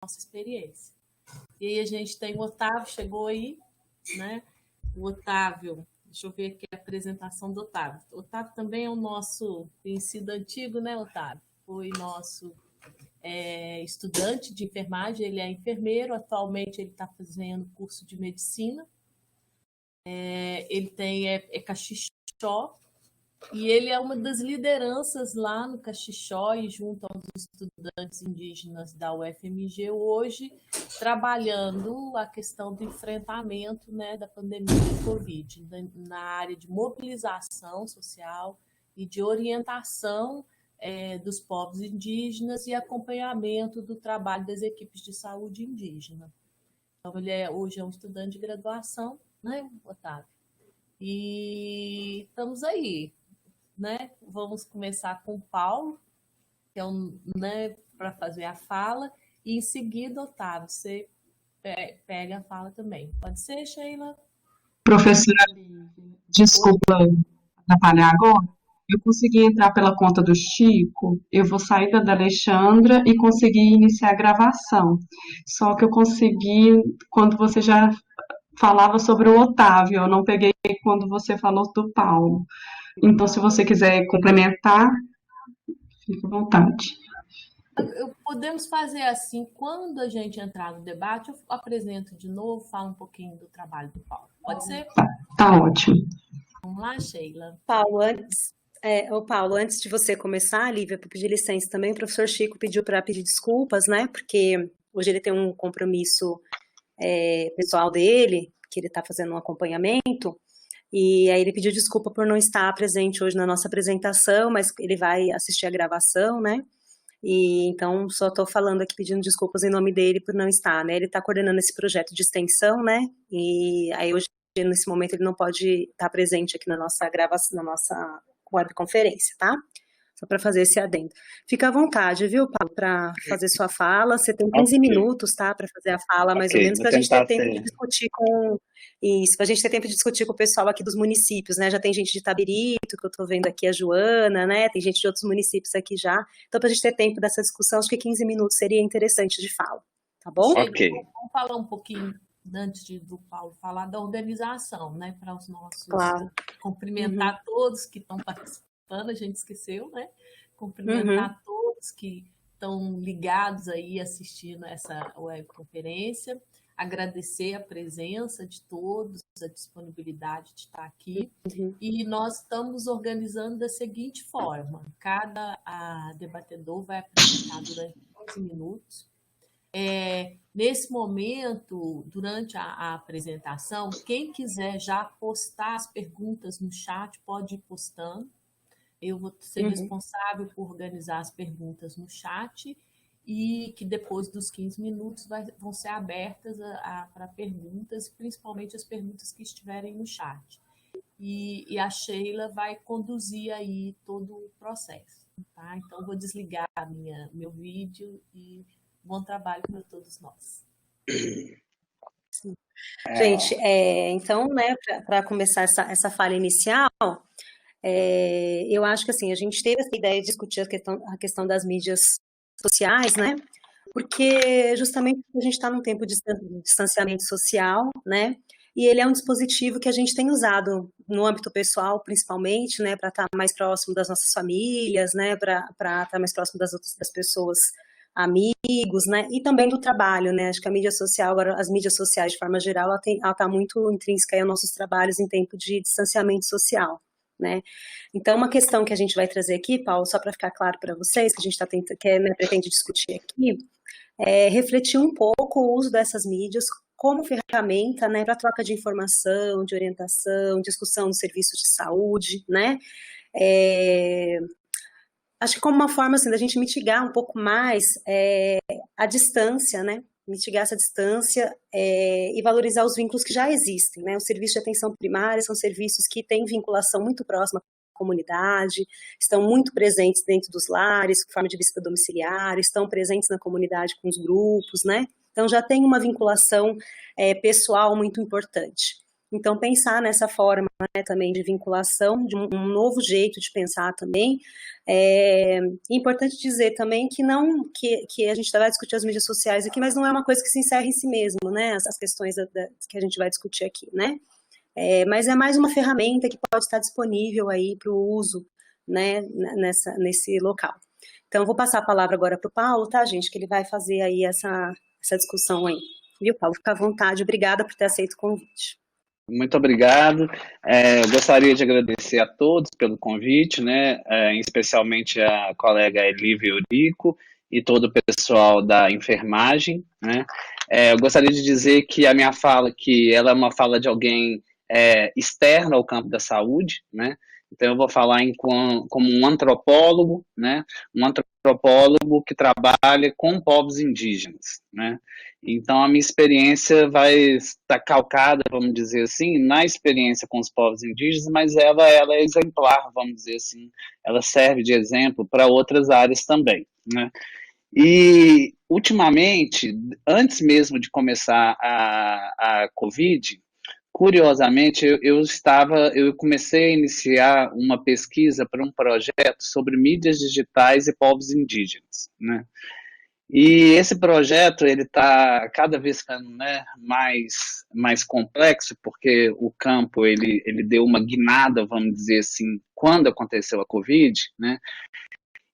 nossa experiência. E aí a gente tem o Otávio, chegou aí, né? O Otávio, deixa eu ver aqui a apresentação do Otávio. O Otávio também é o nosso conhecido antigo, né, Otávio? Foi nosso estudante de enfermagem, ele é enfermeiro, atualmente ele está fazendo curso de medicina. Ele tem Caxixó, e ele é uma das lideranças lá no Caxixó e junto aos estudantes indígenas da UFMG hoje, trabalhando a questão do enfrentamento, né, da pandemia do Covid, na área de mobilização social e de orientação dos povos indígenas e acompanhamento do trabalho das equipes de saúde indígena. Então, ele hoje é um estudante de graduação, né, Otávio? E estamos aí, né? Vamos começar com o Paulo, que é né, para fazer a fala, e em seguida, Otávio, você pega a fala também. Pode ser, Sheila? Professora Lívia, desculpa atrapalhar agora. Eu consegui entrar pela conta do Chico, eu vou sair da Alexandra e conseguir iniciar a gravação. Só que eu consegui quando você já falava sobre o Otávio, eu não peguei quando você falou do Paulo. Então, se você quiser complementar, fique à vontade. Podemos fazer assim, quando a gente entrar no debate, eu apresento de novo, falo um pouquinho do trabalho do Paulo. Pode ser? Tá ótimo. Vamos lá, Sheila. Paulo, antes de você começar, Lívia, para pedir licença também, o professor Chico pediu para pedir desculpas, né? Porque hoje ele tem um compromisso pessoal dele, que ele está fazendo um acompanhamento, e aí ele pediu desculpa por não estar presente hoje na nossa apresentação, mas ele vai assistir a gravação, né? E então só estou falando aqui pedindo desculpas em nome dele por não estar, né? Ele está coordenando esse projeto de extensão, né? E aí hoje, nesse momento, ele não pode estar presente aqui na nossa gravação, na nossa webconferência, tá? Só para fazer esse adendo. Fica à vontade, viu, Paulo, para fazer sua fala. Você tem 15 minutos, tá, para fazer a fala, mais ou menos, para a gente ter tempo de discutir com... Isso, para a gente ter tempo de discutir com o pessoal aqui dos municípios, né? Já tem gente de Itabirito, que eu estou vendo aqui, a Joana, né? Tem gente de outros municípios aqui já. Então, para a gente ter tempo dessa discussão, acho que 15 minutos seria interessante de fala, tá bom? Ok. Vamos falar um pouquinho, antes do Paulo falar, da organização, né? Para os nossos... Claro. Cumprimentar todos que estão participando, a gente esqueceu, né? Cumprimentar todos que estão ligados aí assistindo essa webconferência, agradecer a presença de todos, a disponibilidade de estar aqui. E nós estamos organizando da seguinte forma: cada debatedor vai apresentar durante 15 minutos. Nesse momento, durante a apresentação, quem quiser já postar as perguntas no chat, pode ir postando. Eu vou ser responsável por organizar as perguntas no chat e que depois dos 15 minutos vão ser abertas para perguntas, principalmente as perguntas que estiverem no chat. E a Sheila vai conduzir aí todo o processo. Tá? Então, vou desligar meu vídeo e bom trabalho para todos nós. Sim. Gente, então, né, para começar essa fala inicial, eu acho que assim, a gente teve essa ideia de discutir a questão das mídias sociais, né? Porque justamente a gente está num tempo de distanciamento social, né? E ele é um dispositivo que a gente tem usado no âmbito pessoal, principalmente, né? Para estar mais próximo das nossas famílias, né? Para estar mais próximo das pessoas, amigos, né? E também do trabalho, né? Acho que a mídia social, agora as mídias sociais de forma geral, ela está muito intrínseca aos nossos trabalhos em tempo de distanciamento social. Né? Então, uma questão que a gente vai trazer aqui, Paulo, só para ficar claro para vocês, que a gente pretende discutir aqui, é refletir um pouco o uso dessas mídias como ferramenta, né, para troca de informação, de orientação, discussão do serviço de saúde, né? Acho que como uma forma assim, da gente mitigar um pouco mais a distância, né? Mitigar essa distância e valorizar os vínculos que já existem, né? Os serviços de atenção primária são serviços que têm vinculação muito próxima com a comunidade, estão muito presentes dentro dos lares, com forma de visita domiciliar, estão presentes na comunidade com os grupos, né? Então já tem uma vinculação pessoal muito importante. Então, pensar nessa forma, né, também de vinculação, de um novo jeito de pensar também. É importante dizer também que não que a gente vai discutir as mídias sociais aqui, mas não é uma coisa que se encerra em si mesmo, né? As questões que a gente vai discutir aqui, né? Mas é mais uma ferramenta que pode estar disponível aí para o uso, né, nesse local. Então, eu vou passar a palavra agora para o Paulo, tá, gente? Que ele vai fazer aí essa discussão aí. Viu, Paulo? Fica à vontade. Obrigada por ter aceito o convite. Muito obrigado. Eu gostaria de agradecer a todos pelo convite, né? Especialmente a colega Elívia Eurico e todo o pessoal da enfermagem, né? Eu gostaria de dizer que a minha fala, que ela é uma fala de alguém externo ao campo da saúde, né? Então eu vou falar como um antropólogo, né? Um antropólogo que trabalha com povos indígenas, né? Então, a minha experiência vai estar calcada, vamos dizer assim, na experiência com os povos indígenas, mas ela é exemplar, vamos dizer assim, ela serve de exemplo para outras áreas também, né? E, ultimamente, antes mesmo de começar a Covid, curiosamente, eu comecei a iniciar uma pesquisa para um projeto sobre mídias digitais e povos indígenas, né? E esse projeto ele está cada vez ficando, né, mais complexo, porque o campo ele deu uma guinada, vamos dizer assim, quando aconteceu a Covid, né?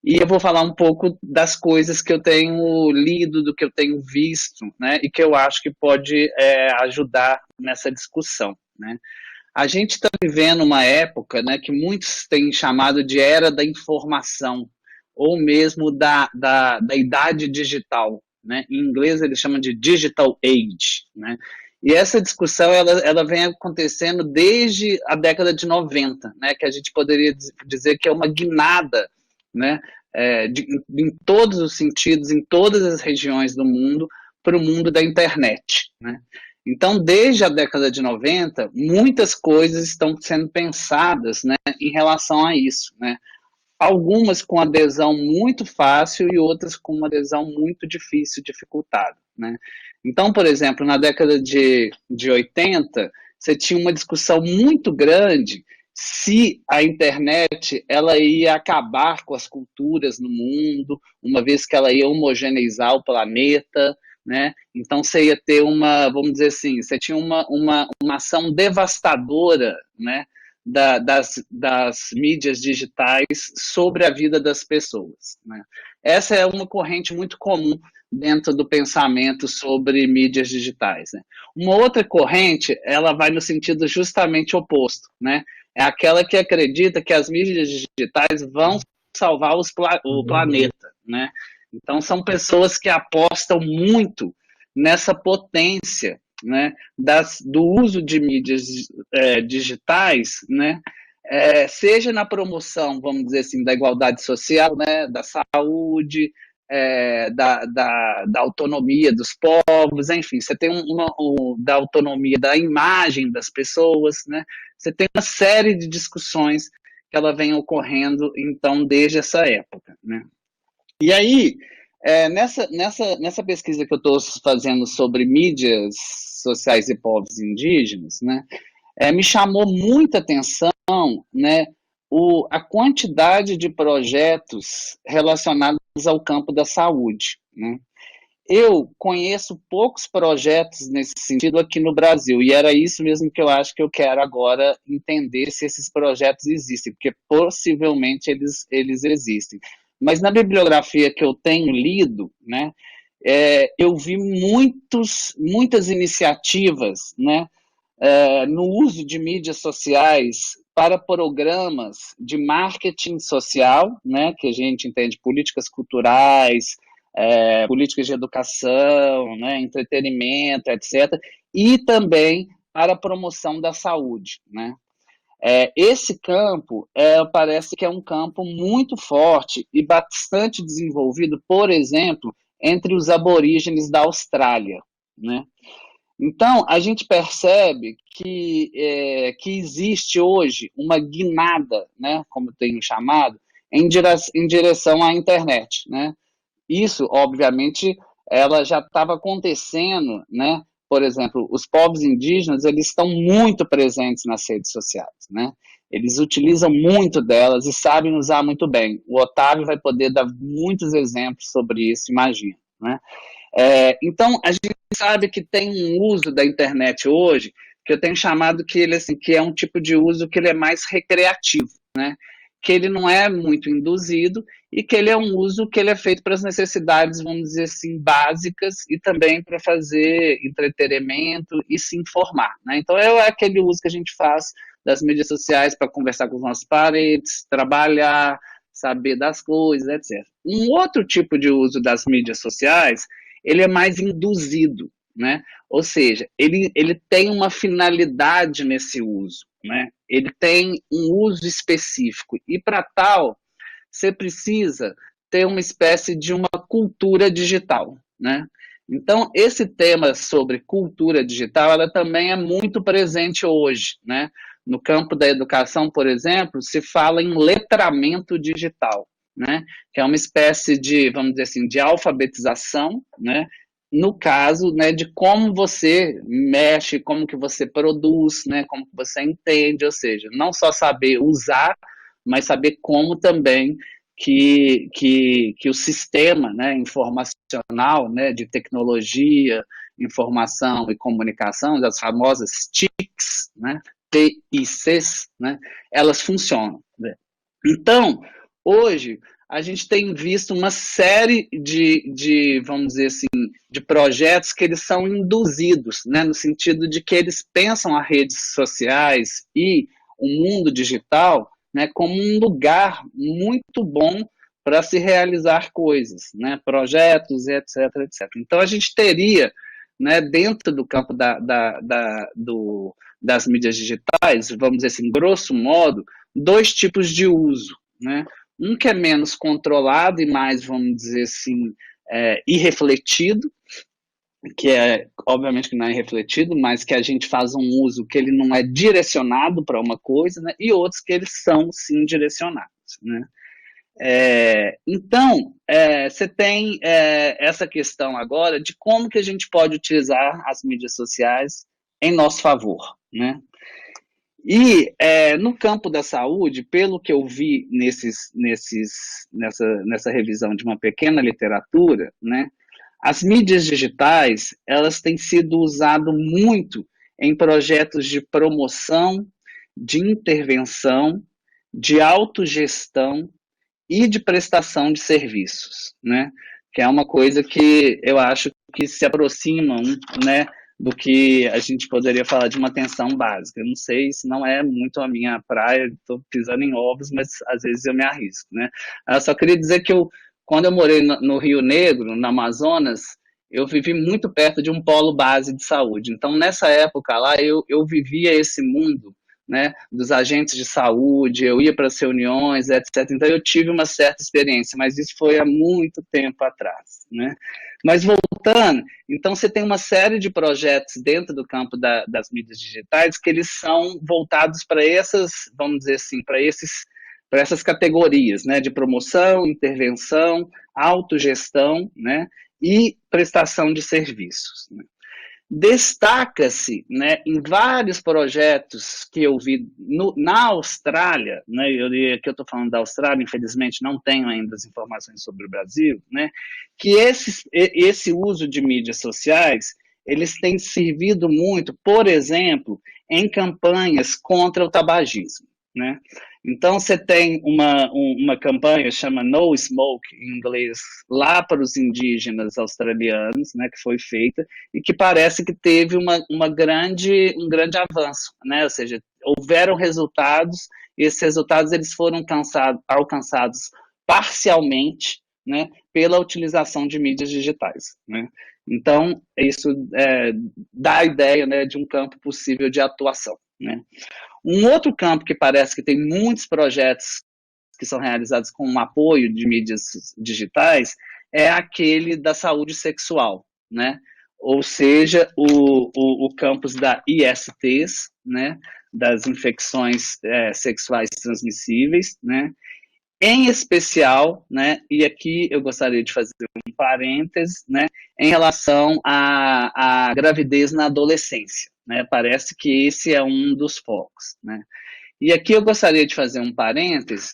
E eu vou falar um pouco das coisas que eu tenho lido, do que eu tenho visto, né, e que eu acho que pode ajudar nessa discussão, né? A gente está vivendo uma época, né, que muitos têm chamado de era da informação, ou mesmo da idade digital, né? Em inglês eles chamam de digital age, né? E essa discussão ela vem acontecendo desde a década de 90, né? Que a gente poderia dizer que é uma guinada, né? Em todos os sentidos, em todas as regiões do mundo, para o mundo da internet, né? Então, desde a década de 90, muitas coisas estão sendo pensadas, né, em relação a isso, né? Algumas com adesão muito fácil e outras com uma adesão muito difícil, dificultada, né? Então, por exemplo, na década de 80, você tinha uma discussão muito grande se a internet ela ia acabar com as culturas no mundo, uma vez que ela ia homogeneizar o planeta, né? Então você ia ter vamos dizer assim, você tinha uma ação devastadora, né, das mídias digitais sobre a vida das pessoas, né? Essa é uma corrente muito comum dentro do pensamento sobre mídias digitais, né? Uma outra corrente, ela vai no sentido justamente oposto, né? É aquela que acredita que as mídias digitais vão salvar o planeta, né? Então, são pessoas que apostam muito nessa potência, né, do uso de mídias digitais, né, seja na promoção, vamos dizer assim, da igualdade social, né, da saúde, da autonomia dos povos, enfim, você tem da autonomia da imagem das pessoas, né, você tem uma série de discussões que ela vem ocorrendo, então, desde essa época, né. E aí, nessa pesquisa que eu estou fazendo sobre mídias sociais e povos indígenas, né, me chamou muita atenção, né, a quantidade de projetos relacionados ao campo da saúde, né. Eu conheço poucos projetos nesse sentido aqui no Brasil, e era isso mesmo que eu acho que eu quero agora entender se esses projetos existem, porque possivelmente eles existem. Mas na bibliografia que eu tenho lido, né, eu vi muitas iniciativas, né, no uso de mídias sociais para programas de marketing social, né, que a gente entende políticas culturais, políticas de educação, né, entretenimento, etc., e também para a promoção da saúde, né. Esse campo parece que é um campo muito forte e bastante desenvolvido, por exemplo, entre os aborígenes da Austrália, né? Então, a gente percebe que existe hoje uma guinada, né, como eu tenho chamado, em direção à internet, né? Isso, obviamente, ela já estava acontecendo, né, por exemplo, os povos indígenas, eles estão muito presentes nas redes sociais, né? Eles utilizam muito delas e sabem usar muito bem. O Otávio vai poder dar muitos exemplos sobre isso, imagino, né? Então, a gente sabe que tem um uso da internet hoje que eu tenho chamado que ele assim, que é um tipo de uso que ele é mais recreativo, né? Que ele não é muito induzido e que ele é um uso que ele é feito para as necessidades, vamos dizer assim, básicas e também para fazer entretenimento e se informar, né? Então é aquele uso que a gente faz das mídias sociais para conversar com os nossos parentes, trabalhar, saber das coisas, etc. Um outro tipo de uso das mídias sociais, ele é mais induzido, né? Ou seja, ele tem uma finalidade nesse uso, né? Ele tem um uso específico e para tal você precisa ter uma espécie de uma cultura digital, né? Então esse tema sobre cultura digital, ela também é muito presente hoje, né? No campo da educação, por exemplo, se fala em letramento digital, né? Que é uma espécie de, vamos dizer assim, de alfabetização, né? No caso, né, de como você mexe, como que você produz, né, como que você entende, ou seja, não só saber usar, mas saber como também que o sistema, né, informacional, né, de tecnologia, informação e comunicação, das famosas TICs, né, TICs, né, elas funcionam, né? Então, hoje, a gente tem visto uma série vamos dizer assim, de projetos que eles são induzidos, né, no sentido de que eles pensam as redes sociais e o mundo digital, né, como um lugar muito bom para se realizar coisas, né, projetos, etc, etc. Então, a gente teria, né, dentro do campo das mídias digitais, vamos dizer assim, grosso modo, dois tipos de uso, né? Um que é menos controlado e mais, vamos dizer assim, irrefletido, que é, obviamente que não é irrefletido, mas que a gente faz um uso que ele não é direcionado para uma coisa, né? E outros que eles são, sim, direcionados, né? Então, você tem essa questão agora de como que a gente pode utilizar as mídias sociais em nosso favor, né? E no campo da saúde, pelo que eu vi nessa revisão de uma pequena literatura, né, as mídias digitais, elas têm sido usadas muito em projetos de promoção, de intervenção, de autogestão e de prestação de serviços, né, que é uma coisa que eu acho que se aproximam, né, do que a gente poderia falar de uma atenção básica. Eu não sei se não é muito a minha praia, estou pisando em ovos, mas às vezes eu me arrisco, né? Eu só queria dizer que quando eu morei no Rio Negro, no Amazonas, eu vivi muito perto de um polo base de saúde. Então, nessa época lá, eu vivia esse mundo, né, dos agentes de saúde, eu ia para as reuniões, etc. Então, eu tive uma certa experiência, mas isso foi há muito tempo atrás, né? Mas voltando, então você tem uma série de projetos dentro do campo das mídias digitais que eles são voltados para essas, vamos dizer assim, para essas categorias, né, de promoção, intervenção, autogestão, né, e prestação de serviços, né. Destaca-se, né, em vários projetos que eu vi na Austrália, né, que eu estou falando da Austrália, infelizmente não tenho ainda as informações sobre o Brasil, né, que esse uso de mídias sociais, eles têm servido muito, por exemplo, em campanhas contra o tabagismo, né. Então, você tem uma campanha, chama No Smoke, em inglês, lá para os indígenas australianos, né, que foi feita, e que parece que teve um grande avanço, né, ou seja, houveram resultados, e esses resultados eles foram alcançados parcialmente, né, pela utilização de mídias digitais, né. Então, isso dá a ideia, né, de um campo possível de atuação, né. Um outro campo que parece que tem muitos projetos que são realizados com o apoio de mídias digitais é aquele da saúde sexual, né? Ou seja, o campus da ISTs, né? Das infecções sexuais transmissíveis, né? em especial, né, e aqui eu gostaria de fazer um parênteses, né, em relação à gravidez na adolescência, né, parece que esse é um dos focos, né. E aqui eu gostaria de fazer um parênteses,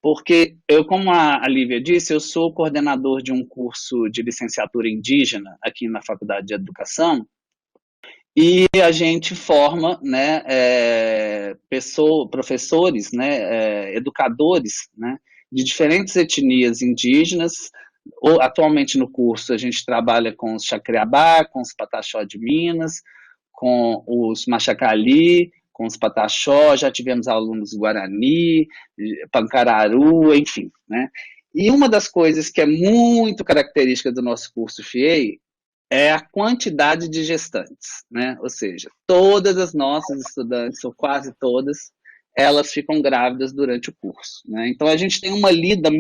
porque eu, como a Lívia disse, eu sou coordenador de um curso de licenciatura indígena aqui na Faculdade de Educação, e a gente forma, né, professores, né, educadores, né, de diferentes etnias indígenas. Atualmente no curso a gente trabalha com os Chacreabá, com os Pataxó de Minas, com os Machacali, com os Pataxó, já tivemos alunos Guarani, Pancararu, enfim, né. E uma das coisas que é muito característica do nosso curso FIEI é a quantidade de gestantes, né? Ou seja, todas as nossas estudantes, ou quase todas, elas ficam grávidas durante o curso, né? Então a gente tem uma lida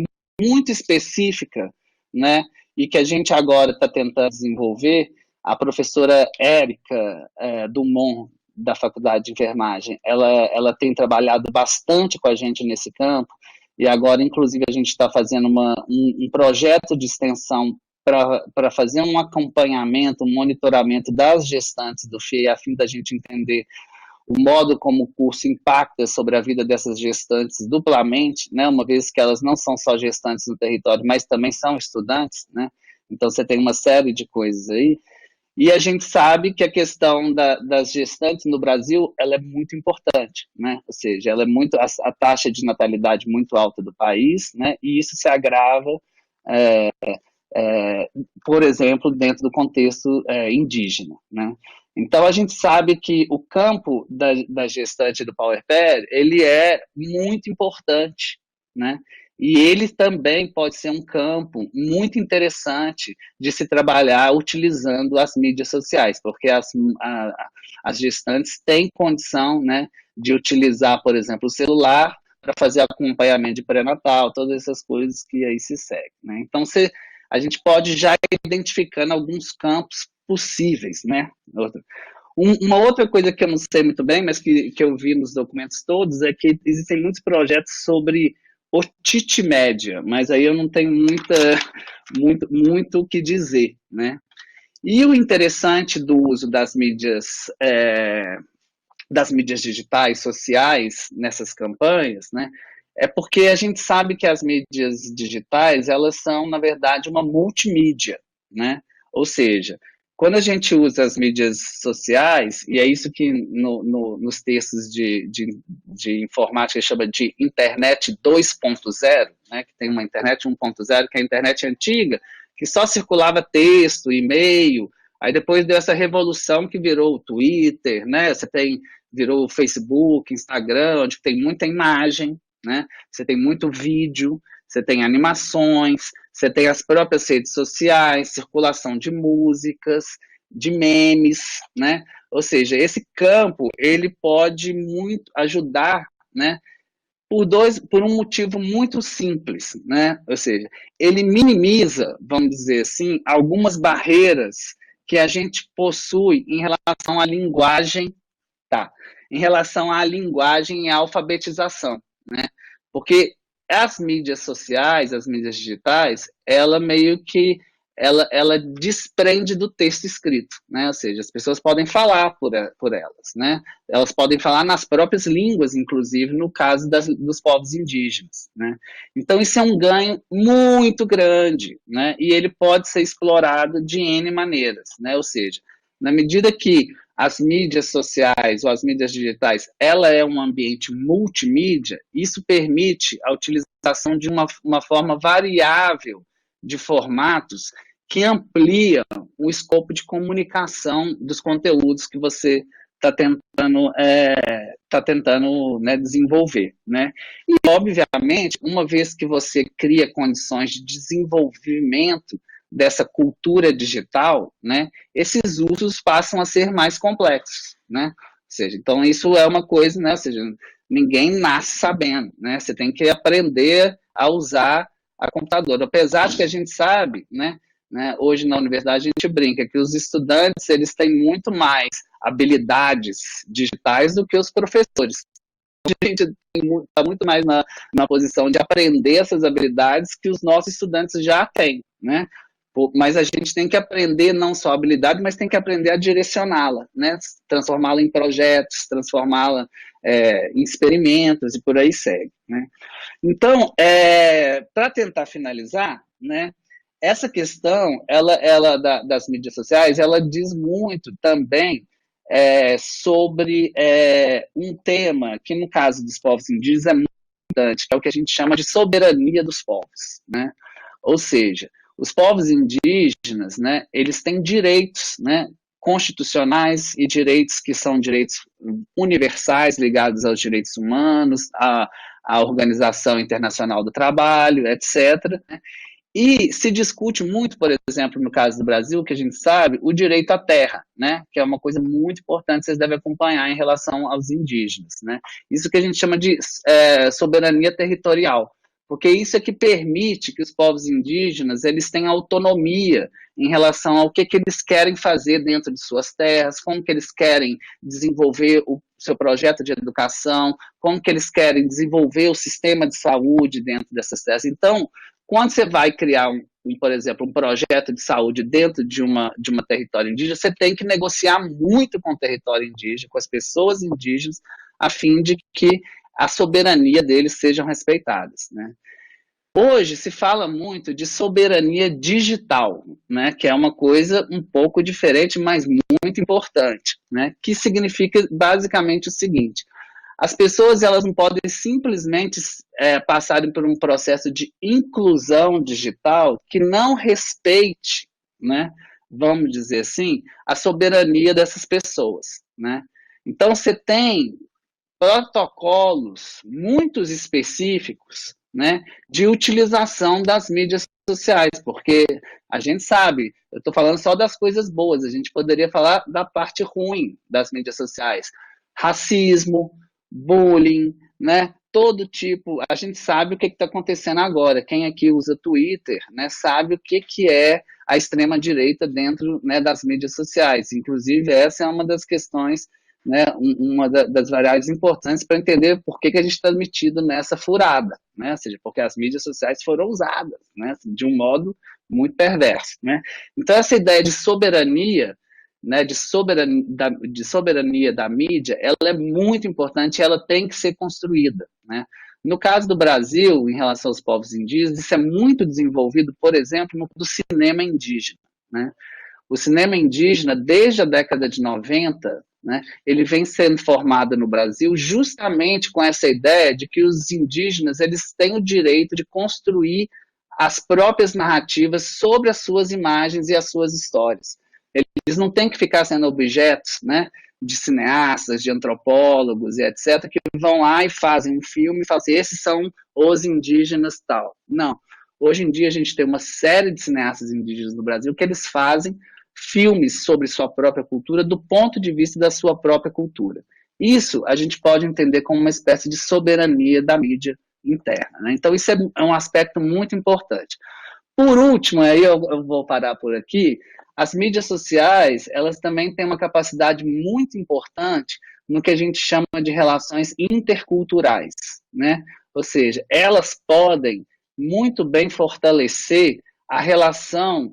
muito específica, né? E que a gente agora está tentando desenvolver. A professora Érica Dumont, da Faculdade de Enfermagem, ela tem trabalhado bastante com a gente nesse campo, e agora, inclusive, a gente está fazendo um projeto de extensão para fazer um acompanhamento, um monitoramento das gestantes do FIEI, a fim da gente entender o modo como o curso impacta sobre a vida dessas gestantes duplamente, né, uma vez que elas não são só gestantes no território, mas também são estudantes, né, então você tem uma série de coisas aí, e a gente sabe que a questão das gestantes no Brasil, ela é muito importante, né, ou seja, ela é muito, a taxa de natalidade muito alta do país, né, e isso se agrava por exemplo, dentro do contexto indígena, né? Então, a gente sabe que o campo da gestante do Power Pair, ele é muito importante, né? E ele também pode ser um campo muito interessante de se trabalhar utilizando as mídias sociais, porque as gestantes têm condição, né, de utilizar, por exemplo, o celular para fazer acompanhamento de pré-natal, todas essas coisas que aí se seguem, né? Então, a gente pode já ir identificando alguns campos possíveis, né? Uma outra coisa que eu não sei muito bem, mas que eu vi nos documentos todos, é que existem muitos projetos sobre otite média, mas aí eu não tenho muito o que dizer, né? E o interessante do uso das mídias digitais, sociais, nessas campanhas, né, é porque a gente sabe que as mídias digitais, elas são, na verdade, uma multimídia, né? Ou seja, quando a gente usa as mídias sociais, e é isso que nos textos de informática chama de internet 2.0, né, que tem uma internet 1.0, que é a internet antiga, que só circulava texto, e-mail, aí depois deu essa revolução que virou o Twitter, né, virou o Facebook, Instagram, onde tem muita imagem, né? Você tem muito vídeo, você tem animações, você tem as próprias redes sociais, circulação de músicas, de memes, né? Ou seja, esse campo, ele pode muito ajudar, né? Por um motivo muito simples, né? Ou seja, ele minimiza, vamos dizer assim, algumas barreiras que a gente possui em relação à linguagem, tá? Em relação à linguagem e à alfabetização, né? Porque as mídias sociais, as mídias digitais, ela meio que ela desprende do texto escrito, né? Ou seja, as pessoas podem falar por elas, né? Elas podem falar nas próprias línguas, inclusive no caso dos povos indígenas, né? Então isso é um ganho muito grande, né? E ele pode ser explorado de N maneiras, né? Ou seja, na medida que as mídias sociais ou as mídias digitais, ela é um ambiente multimídia, isso permite a utilização de uma forma variável de formatos que ampliam o escopo de comunicação dos conteúdos que você está tentando né, desenvolver, né? E, obviamente, uma vez que você cria condições de desenvolvimento dessa cultura digital, né, esses usos passam a ser mais complexos, né? Ou seja, então isso é uma coisa, né? Ou seja, ninguém nasce sabendo, né? Você tem que aprender a usar a computadora. Apesar de que a gente sabe, né, hoje na universidade a gente brinca que os estudantes eles têm muito mais habilidades digitais do que os professores. a gente está muito mais na posição de aprender essas habilidades que os nossos estudantes já têm, né? Mas a gente tem que aprender não só a habilidade, mas tem que aprender a direcioná-la, né? Transformá-la em projetos, transformá-la em experimentos e por aí segue, né? Então, para tentar finalizar, né? Essa questão, das mídias sociais, ela diz muito também sobre um tema que, no caso dos povos indígenas, é muito importante, que é o que a gente chama de soberania dos povos, né? Ou seja, os povos indígenas, né, eles têm direitos, né, constitucionais e direitos que são direitos universais ligados aos direitos humanos, à Organização Internacional do Trabalho, etc., né? E se discute muito, por exemplo, no caso do Brasil, que a gente sabe, o direito à terra, né? Que é uma coisa muito importante, vocês devem acompanhar em relação aos indígenas, né? Isso que a gente chama de soberania territorial, porque isso é que permite que os povos indígenas eles tenham autonomia em relação ao que eles querem fazer dentro de suas terras, como que eles querem desenvolver o seu projeto de educação, como que eles querem desenvolver o sistema de saúde dentro dessas terras. Então, quando você vai criar, por exemplo, um projeto de saúde dentro de uma território indígena, você tem que negociar muito com o território indígena, com as pessoas indígenas, a fim de que a soberania deles sejam respeitadas, né? Hoje se fala muito de soberania digital, né, que é uma coisa um pouco diferente, mas muito importante, né, que significa basicamente o seguinte: as pessoas elas não podem simplesmente passarem por um processo de inclusão digital que não respeite, né, vamos dizer assim, a soberania dessas pessoas, né? Então você tem protocolos muito específicos, né, de utilização das mídias sociais, porque a gente sabe, eu estou falando só das coisas boas, a gente poderia falar da parte ruim das mídias sociais, racismo, bullying, né, todo tipo, a gente sabe o que está acontecendo agora, quem aqui usa Twitter, né, sabe o que é a extrema-direita dentro, né, das mídias sociais, inclusive essa é uma das questões, né, uma das variáveis importantes para entender por que a gente está metido nessa furada, né, ou seja, porque as mídias sociais foram usadas, né, de um modo muito perverso, né. Então essa ideia de soberania, né, de soberania da mídia, ela é muito importante, ela tem que ser construída, né. No caso do Brasil, em relação aos povos indígenas, isso é muito desenvolvido, por exemplo, no cinema indígena, né. O cinema indígena, desde a década de 90, né, ele vem sendo formado no Brasil justamente com essa ideia de que os indígenas eles têm o direito de construir as próprias narrativas sobre as suas imagens e as suas histórias. Eles não têm que ficar sendo objetos, né, de cineastas, de antropólogos e etc., que vão lá e fazem um filme e falam assim, esses são os indígenas tal. Não. Hoje em dia a gente tem uma série de cineastas indígenas no Brasil que eles fazem filmes sobre sua própria cultura do ponto de vista da sua própria cultura. Isso a gente pode entender como uma espécie de soberania da mídia interna, né? Então isso é um aspecto muito importante. Por último, aí eu vou parar por aqui, as mídias sociais, elas também têm uma capacidade muito importante no que a gente chama de relações interculturais, né? Ou seja, elas podem muito bem fortalecer a relação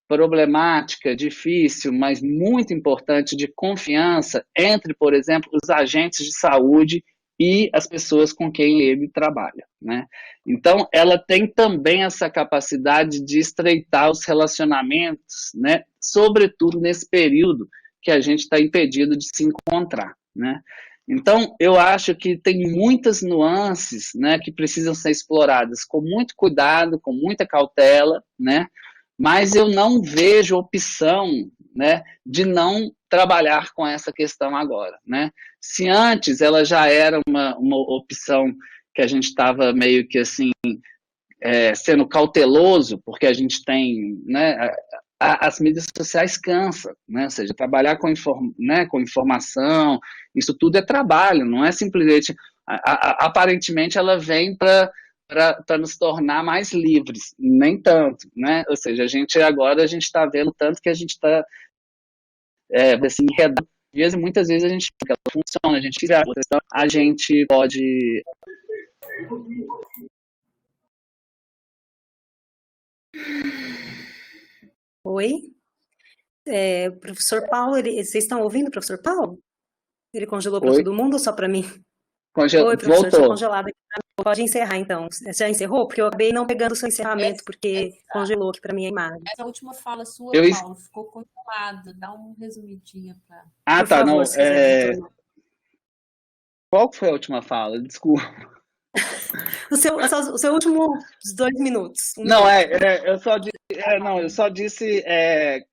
problemática, difícil, mas muito importante de confiança entre, por exemplo, os agentes de saúde e as pessoas com quem ele trabalha, né? Então, ela tem também essa capacidade de estreitar os relacionamentos, né? Sobretudo nesse período que a gente está impedido de se encontrar, né? Então, eu acho que tem muitas nuances, né, que precisam ser exploradas com muito cuidado, com muita cautela, né? Mas eu não vejo opção, né, de não trabalhar com essa questão agora, né? Se antes ela já era uma opção que a gente estava meio que assim, sendo cauteloso, porque a gente tem, né, as mídias sociais cansam, né? Ou seja, trabalhar com informação, isso tudo é trabalho, não é simplesmente, aparentemente ela vem para nos tornar mais livres, nem tanto, né? Ou seja, agora a gente está vendo tanto que a gente está assim, enredado e muitas vezes a gente que ela funciona, a gente quiser, a gente pode. Oi? O professor Paulo, vocês estão ouvindo o professor Paulo? Ele congelou para Oi, todo mundo ou só para mim? Oi, professor, tinha voltou. congelado aqui pra mim. Pode encerrar, então. Já encerrou? Porque eu acabei não pegando o seu encerramento, porque congelou aqui para mim a imagem. Essa última fala sua, Eu... Paulo, ficou congelada. Dá um resumidinho para. Ah, Por tá, favor, não. se quiser retornar. Qual foi a última fala? Desculpa. O seu último 2 minutos. Não, eu só disse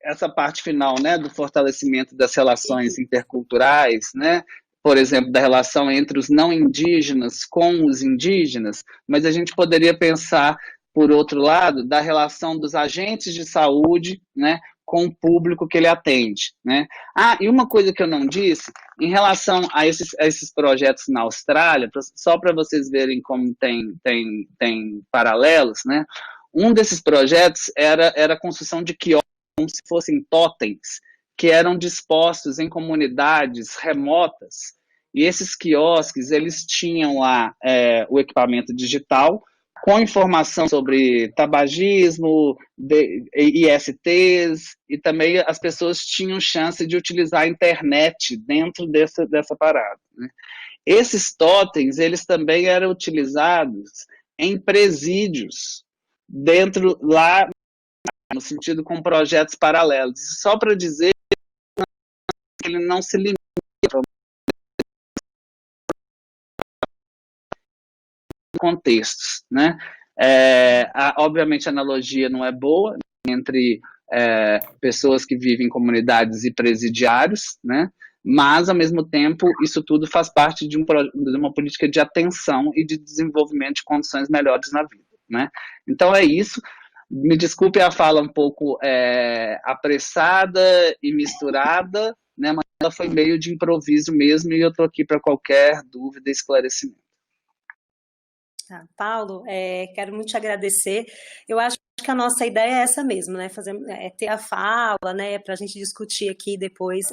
essa parte final, né, do fortalecimento das relações interculturais, né, por exemplo, da relação entre os não indígenas com os indígenas, mas a gente poderia pensar, por outro lado, da relação dos agentes de saúde, né, com o público que ele atende, né. Ah, e uma coisa que eu não disse, em relação a esses projetos na Austrália, só para vocês verem como tem paralelos, né, um desses projetos era a construção de quiosques, como se fossem totens, que eram dispostos em comunidades remotas, e esses quiosques, eles tinham lá o equipamento digital, com informação sobre tabagismo, ISTs, e também as pessoas tinham chance de utilizar a internet dentro dessa parada, né? Esses totens, eles também eram utilizados em presídios, dentro lá, no sentido com projetos paralelos. Só para dizer que ele não se limita a contextos, né? Obviamente a analogia não é boa entre pessoas que vivem em comunidades e presidiários, né? Mas, ao mesmo tempo, isso tudo faz parte de uma política de atenção e de desenvolvimento de condições melhores na vida, né? Então é isso. Me desculpe a fala um pouco apressada e misturada, né? Mas ela foi meio de improviso mesmo e eu estou aqui para qualquer dúvida e esclarecimento. Paulo, quero muito te agradecer. Eu acho que a nossa ideia é essa mesmo, né? Ter a fala, né? Para a gente discutir aqui depois,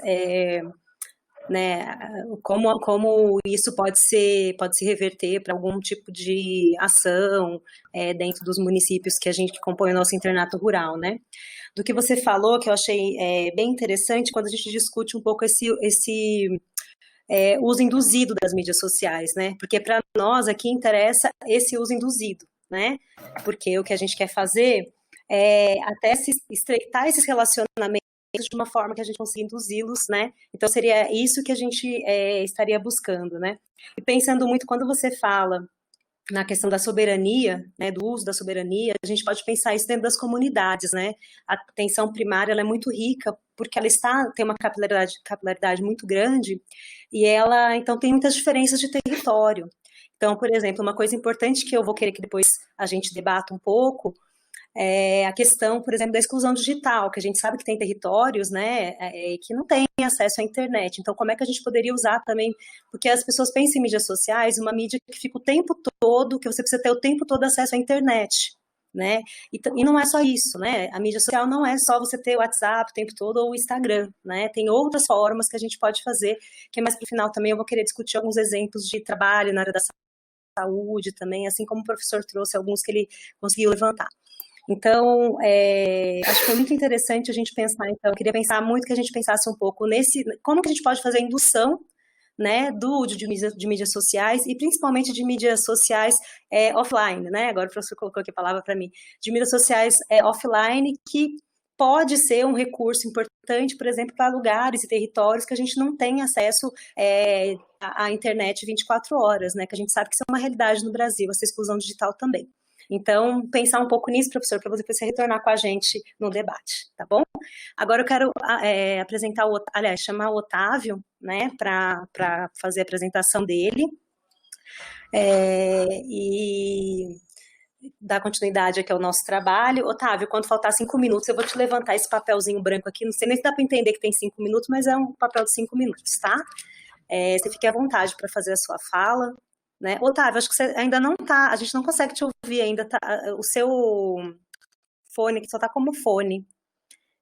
né? Como isso pode se reverter para algum tipo de ação dentro dos municípios que a gente compõe o nosso internato rural, né? Do que você falou, que eu achei bem interessante, quando a gente discute um pouco esse uso induzido das mídias sociais, né? Porque para nós aqui interessa esse uso induzido, né? Porque o que a gente quer fazer é até estreitar esses relacionamentos de uma forma que a gente consiga induzi-los, né? Então seria isso que a gente estaria buscando, né? E pensando muito quando você fala na questão da soberania, né, do uso da soberania, a gente pode pensar isso dentro das comunidades, né? A atenção primária ela é muito rica porque ela tem uma capilaridade muito grande e ela, então, tem muitas diferenças de território. Então, por exemplo, uma coisa importante que eu vou querer que depois a gente debata um pouco a questão, por exemplo, da exclusão digital, que a gente sabe que tem territórios, né, que não têm acesso à internet. Então, como é que a gente poderia usar também, porque as pessoas pensam em mídias sociais, uma mídia que fica o tempo todo, que você precisa ter o tempo todo acesso à internet, né, e não é só isso, né, a mídia social não é só você ter o WhatsApp o tempo todo ou o Instagram, né, tem outras formas que a gente pode fazer, que mais para o final também eu vou querer discutir alguns exemplos de trabalho na área da saúde também, assim como o professor trouxe alguns que ele conseguiu levantar. Então, acho que foi muito interessante a gente pensar, então, eu queria pensar muito que a gente pensasse um pouco como que a gente pode fazer a indução, né, de mídias sociais, e principalmente de mídias sociais offline, né, agora o professor colocou aqui a palavra para mim, de mídias sociais offline, que pode ser um recurso importante, por exemplo, para lugares e territórios que a gente não tem acesso à internet 24 horas, né, que a gente sabe que isso é uma realidade no Brasil, essa exclusão digital também. Então, pensar um pouco nisso, professor, para você retornar com a gente no debate, tá bom? Agora eu quero chamar o Otávio, né, para fazer a apresentação dele e dar continuidade aqui ao nosso trabalho. Otávio, quando faltar 5 minutos, eu vou te levantar esse papelzinho branco aqui, não sei nem se dá para entender que tem 5 minutos, mas é um papel de 5 minutos, tá? Você fique à vontade para fazer a sua fala. Né? Otávio, acho que você ainda não está, a gente não consegue te ouvir ainda, tá? O seu fone, que só está como fone.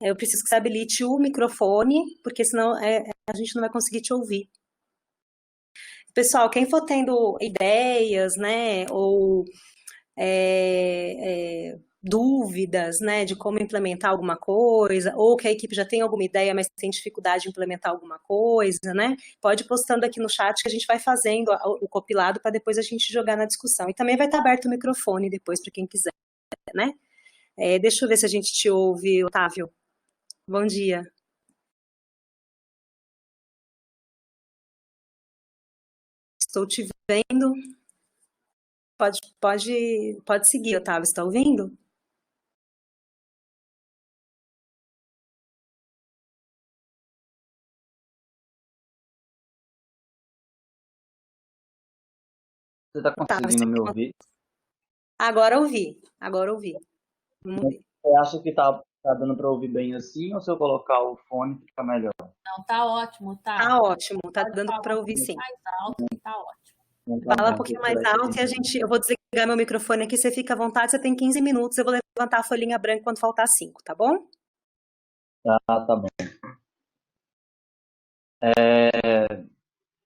Eu preciso que você habilite o microfone, porque senão a gente não vai conseguir te ouvir. Pessoal, quem for tendo ideias, né, ou dúvidas, né, de como implementar alguma coisa, ou que a equipe já tem alguma ideia, mas tem dificuldade de implementar alguma coisa, né, pode ir postando aqui no chat que a gente vai fazendo o compilado para depois a gente jogar na discussão. E também vai estar aberto o microfone depois para quem quiser, né? Deixa eu ver se a gente te ouve, Otávio. Bom dia. Estou te vendo. Pode seguir, Otávio. Está ouvindo? Você está conseguindo me ouvir? Agora ouvi. Vamos ver. Você acha que tá dando para ouvir bem assim, ou se eu colocar o fone fica melhor? Não, tá ótimo, tá. Tá ótimo, tá Pode dando falar para um ouvir sim. pouquinho mais alto, tá ótimo. Fala um pouquinho mais alto e eu vou desligar meu microfone aqui, você fica à vontade, você tem 15 minutos, eu vou levantar a folhinha branca quando faltar 5, tá bom? Tá bom.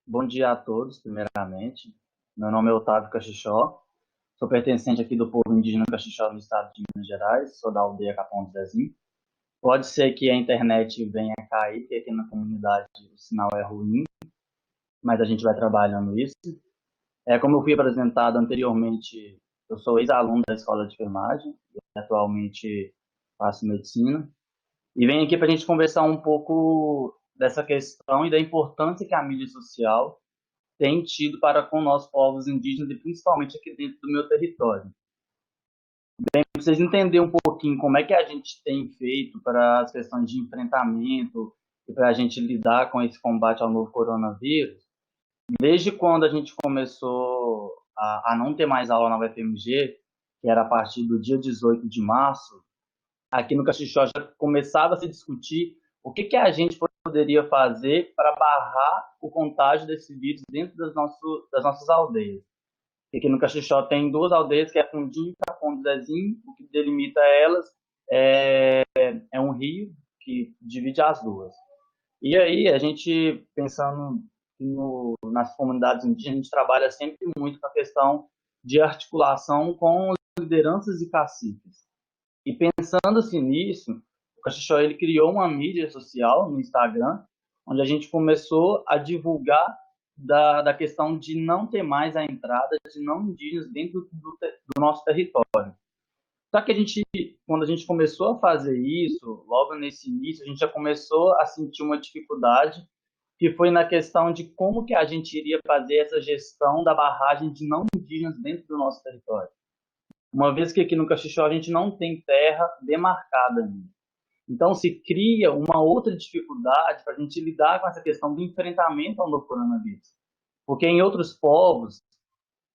Bom dia a todos, primeiramente. Meu nome é Otávio Caxixó, sou pertencente aqui do povo indígena Caxixó no estado de Minas Gerais, sou da aldeia Capão do Zezinho. Pode ser que a internet venha a cair, porque aqui na comunidade o sinal é ruim, mas a gente vai trabalhando isso. Como eu fui apresentado anteriormente, eu sou ex-aluno da Escola de Enfermagem e atualmente faço medicina. E venho aqui para a gente conversar um pouco dessa questão e da importância que a mídia social tem tido para com nós povos indígenas e principalmente aqui dentro do meu território. Bem, para vocês entenderem um pouquinho como é que a gente tem feito para as questões de enfrentamento e para a gente lidar com esse combate ao novo coronavírus, desde quando a gente começou a não ter mais aula na UFMG, que era a partir do dia 18 de março, aqui no Caxixó já começava a se discutir o que a gente poderia fazer para barrar o contágio desse vírus dentro das nossas aldeias. Aqui no Caxixó tem duas aldeias, que é Fundinho e Capão do Zezinho. O que delimita elas é um rio que divide as duas. E aí, a gente, pensando nas comunidades indígenas, a gente trabalha sempre muito com a questão de articulação com lideranças e caciques. E pensando-se nisso, o Caxixó ele criou uma mídia social no Instagram, onde a gente começou a divulgar da questão de não ter mais a entrada de não indígenas dentro do nosso território. Só que quando a gente começou a fazer isso, logo nesse início, a gente já começou a sentir uma dificuldade, que foi na questão de como que a gente iria fazer essa gestão da barragem de não indígenas dentro do nosso território. Uma vez que aqui no Caxixó a gente não tem terra demarcada ainda. Então se cria uma outra dificuldade para a gente lidar com essa questão do enfrentamento ao novo coronavírus. Porque em outros povos,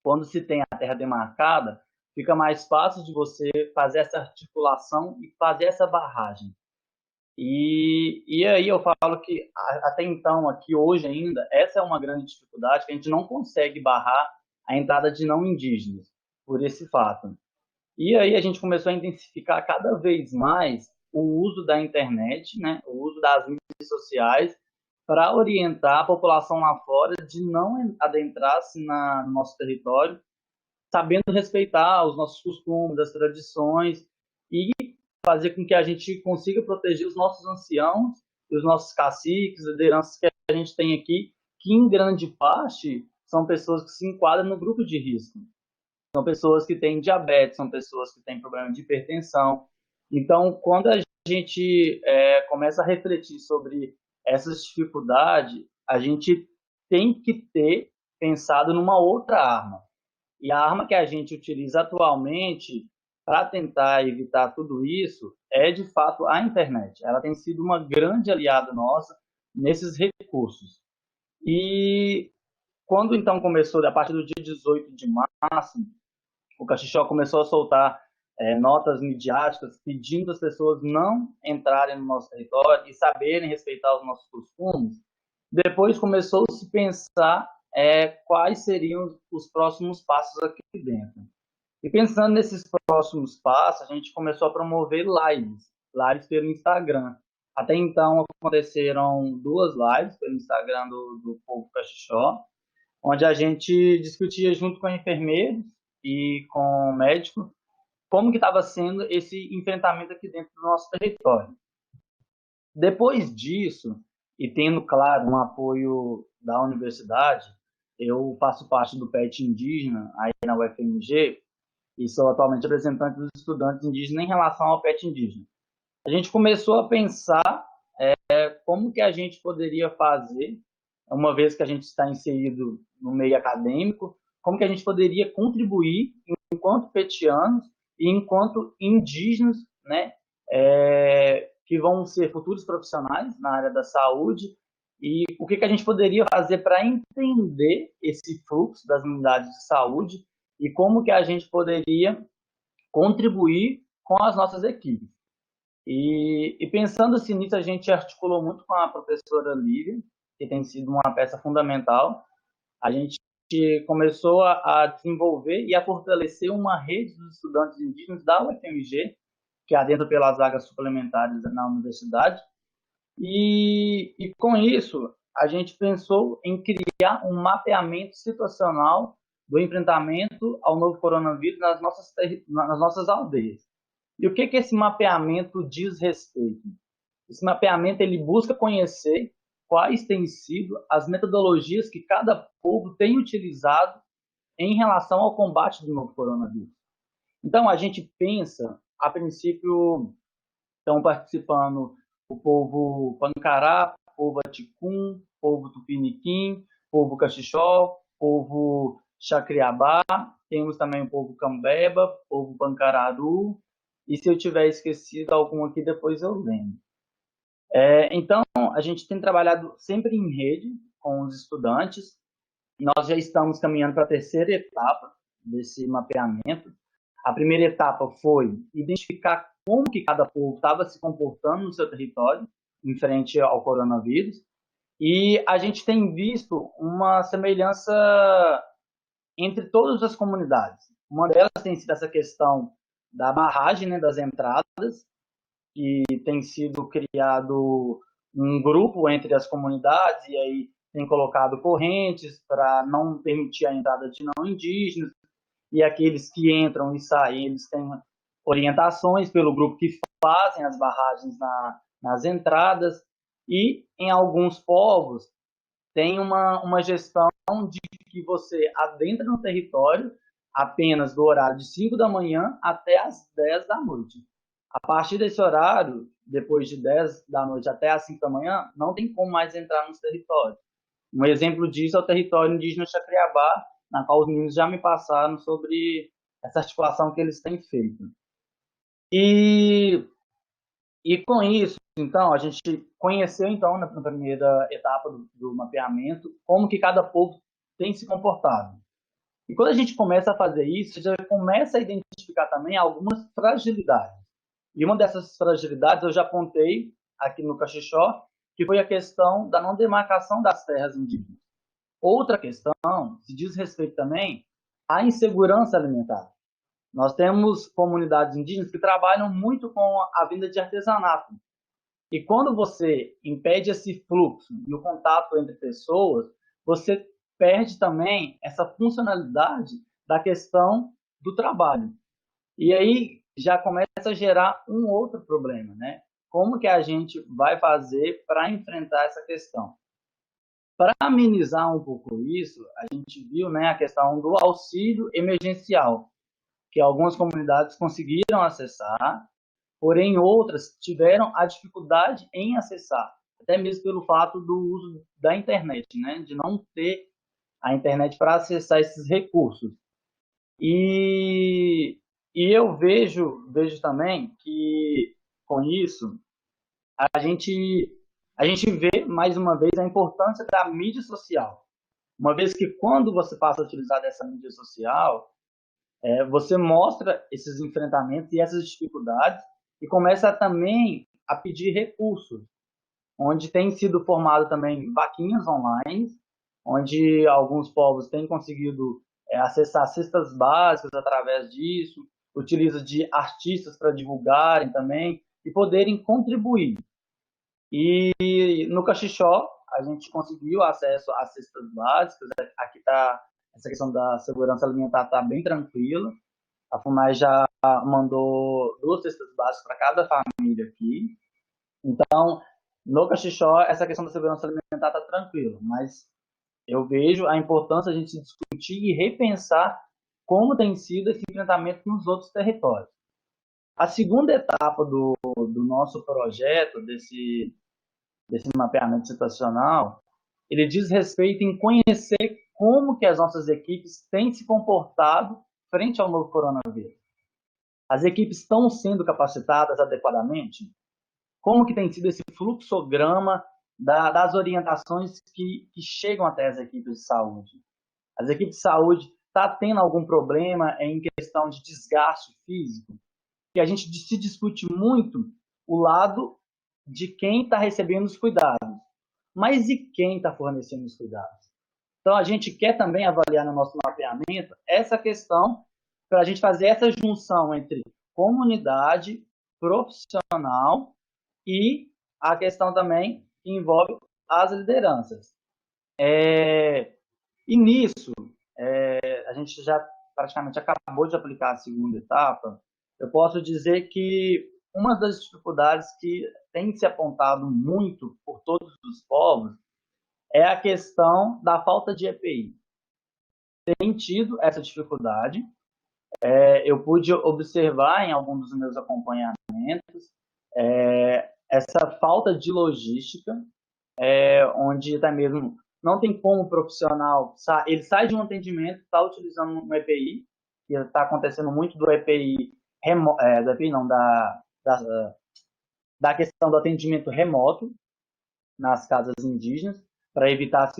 quando se tem a terra demarcada, fica mais fácil de você fazer essa articulação e fazer essa barragem. E aí eu falo que até então, aqui hoje ainda, essa é uma grande dificuldade, que a gente não consegue barrar a entrada de não indígenas, por esse fato. E aí a gente começou a intensificar cada vez mais o uso da internet, né, o uso das mídias sociais, para orientar a população lá fora de não adentrar-se no nosso território, sabendo respeitar os nossos costumes, as tradições e fazer com que a gente consiga proteger os nossos anciãos e os nossos caciques, lideranças que a gente tem aqui, que em grande parte são pessoas que se enquadram no grupo de risco. São pessoas que têm diabetes, são pessoas que têm problema de hipertensão. Então, quando a gente começa a refletir sobre essas dificuldades, a gente tem que ter pensado numa outra arma. E a arma que a gente utiliza atualmente para tentar evitar tudo isso é, de fato, a internet. Ela tem sido uma grande aliada nossa nesses recursos. E quando, então, começou, a partir do dia 18 de março, o Caxixó começou a soltar notas midiáticas pedindo às pessoas não entrarem no nosso território e saberem respeitar os nossos costumes. Depois começou-se a pensar quais seriam os próximos passos aqui dentro. E pensando nesses próximos passos, a gente começou a promover lives. lives pelo Instagram. Até então aconteceram 2 lives pelo Instagram do Povo Caxixó, onde a gente discutia junto com enfermeiros e com médicos como que estava sendo esse enfrentamento aqui dentro do nosso território. Depois disso, e tendo, claro, um apoio da universidade, eu faço parte do PET indígena aí na UFMG e sou atualmente representante dos estudantes indígenas em relação ao PET indígena. A gente começou a pensar como que a gente poderia fazer, uma vez que a gente está inserido no meio acadêmico, como que a gente poderia contribuir enquanto petianos e enquanto indígenas, né, que vão ser futuros profissionais na área da saúde, e o que a gente poderia fazer para entender esse fluxo das unidades de saúde e como que a gente poderia contribuir com as nossas equipes. E pensando assim nisso, a gente articulou muito com a professora Lívia, que tem sido uma peça fundamental. A gente começou a desenvolver e a fortalecer uma rede dos estudantes indígenas da UFMG, que adentra pelas vagas suplementares na universidade. E com isso, a gente pensou em criar um mapeamento situacional do enfrentamento ao novo coronavírus nas nossas aldeias. E o que esse mapeamento diz respeito? Esse mapeamento ele busca conhecer quais têm sido as metodologias que cada povo tem utilizado em relação ao combate do novo coronavírus. Então, a gente pensa, a princípio, estão participando o povo Pancará, povo Aticum, povo Tupiniquim, povo Caxixó, povo Chacriabá, temos também o povo Cambeba, povo Pancararu, e se eu tiver esquecido algum aqui, depois eu lembro. Então, a gente tem trabalhado sempre em rede com os estudantes. Nós já estamos caminhando para a terceira etapa desse mapeamento. A primeira etapa foi identificar como que cada povo estava se comportando no seu território em frente ao coronavírus. E a gente tem visto uma semelhança entre todas as comunidades. Uma delas tem sido essa questão da barragem, né, das entradas, que tem sido criado um grupo entre as comunidades e aí tem colocado correntes para não permitir a entrada de não indígenas, e aqueles que entram e saem, eles têm orientações pelo grupo que fazem as barragens nas entradas, e em alguns povos tem uma gestão de que você adentra no território apenas do horário de 5 da manhã até as 10 da noite. A partir desse horário, depois de 10 da noite até as 5 da manhã, não tem como mais entrar nos territórios. Um exemplo disso é o território indígena Chacriabá, na qual os meninos já me passaram sobre essa articulação que eles têm feito. E com isso, então, a gente conheceu, então, na primeira etapa do mapeamento, como que cada povo tem se comportado. E quando a gente começa a fazer isso, já começa a identificar também algumas fragilidades. E uma dessas fragilidades eu já apontei aqui no Caxixó, que foi a questão da não demarcação das terras indígenas. Outra questão se diz respeito também à insegurança alimentar. Nós temos comunidades indígenas que trabalham muito com a venda de artesanato. E quando você impede esse fluxo e o contato entre pessoas, você perde também essa funcionalidade da questão do trabalho. E aí já começa a gerar um outro problema, né? Como que a gente vai fazer para enfrentar essa questão? Para amenizar um pouco isso, a gente viu, né, a questão do auxílio emergencial, que algumas comunidades conseguiram acessar, porém outras tiveram a dificuldade em acessar, até mesmo pelo fato do uso da internet, né, de não ter a internet para acessar esses recursos. E eu vejo também que, com isso, a gente vê, mais uma vez, a importância da mídia social. Uma vez que, quando você passa a utilizar dessa mídia social, você mostra esses enfrentamentos e essas dificuldades e começa também a pedir recursos, onde tem sido formado também vaquinhas online, onde alguns povos têm conseguido acessar cestas básicas através disso, utiliza de artistas para divulgarem também e poderem contribuir. E no Caxixó, a gente conseguiu acesso às cestas básicas. Aqui está essa questão da segurança alimentar, está bem tranquila. A FUNAI já mandou 2 cestas básicas para cada família aqui. Então, no Caxixó, essa questão da segurança alimentar está tranquila, mas eu vejo a importância de a gente discutir e repensar como tem sido esse enfrentamento nos outros territórios. A segunda etapa do nosso projeto, desse mapeamento situacional, ele diz respeito em conhecer como que as nossas equipes têm se comportado frente ao novo coronavírus. As equipes estão sendo capacitadas adequadamente? Como que tem sido esse fluxograma das orientações que chegam até as equipes de saúde? As equipes de saúde estão tendo algum problema em questão de desgaste físico? Que a gente se discute muito o lado de quem está recebendo os cuidados, mas e quem está fornecendo os cuidados? Então, a gente quer também avaliar no nosso mapeamento essa questão para a gente fazer essa junção entre comunidade, profissional e a questão também que envolve as lideranças. E nisso, a gente já praticamente acabou de aplicar a segunda etapa. Eu posso dizer que uma das dificuldades que tem se apontado muito por todos os povos é a questão da falta de EPI. Tem tido essa dificuldade. Eu pude observar em algum dos meus acompanhamentos essa falta de logística, onde até mesmo não tem como o profissional, ele sai de um atendimento, está utilizando um EPI, e está acontecendo muito do EPI, do EPI não, da questão do atendimento remoto nas casas indígenas, para evitar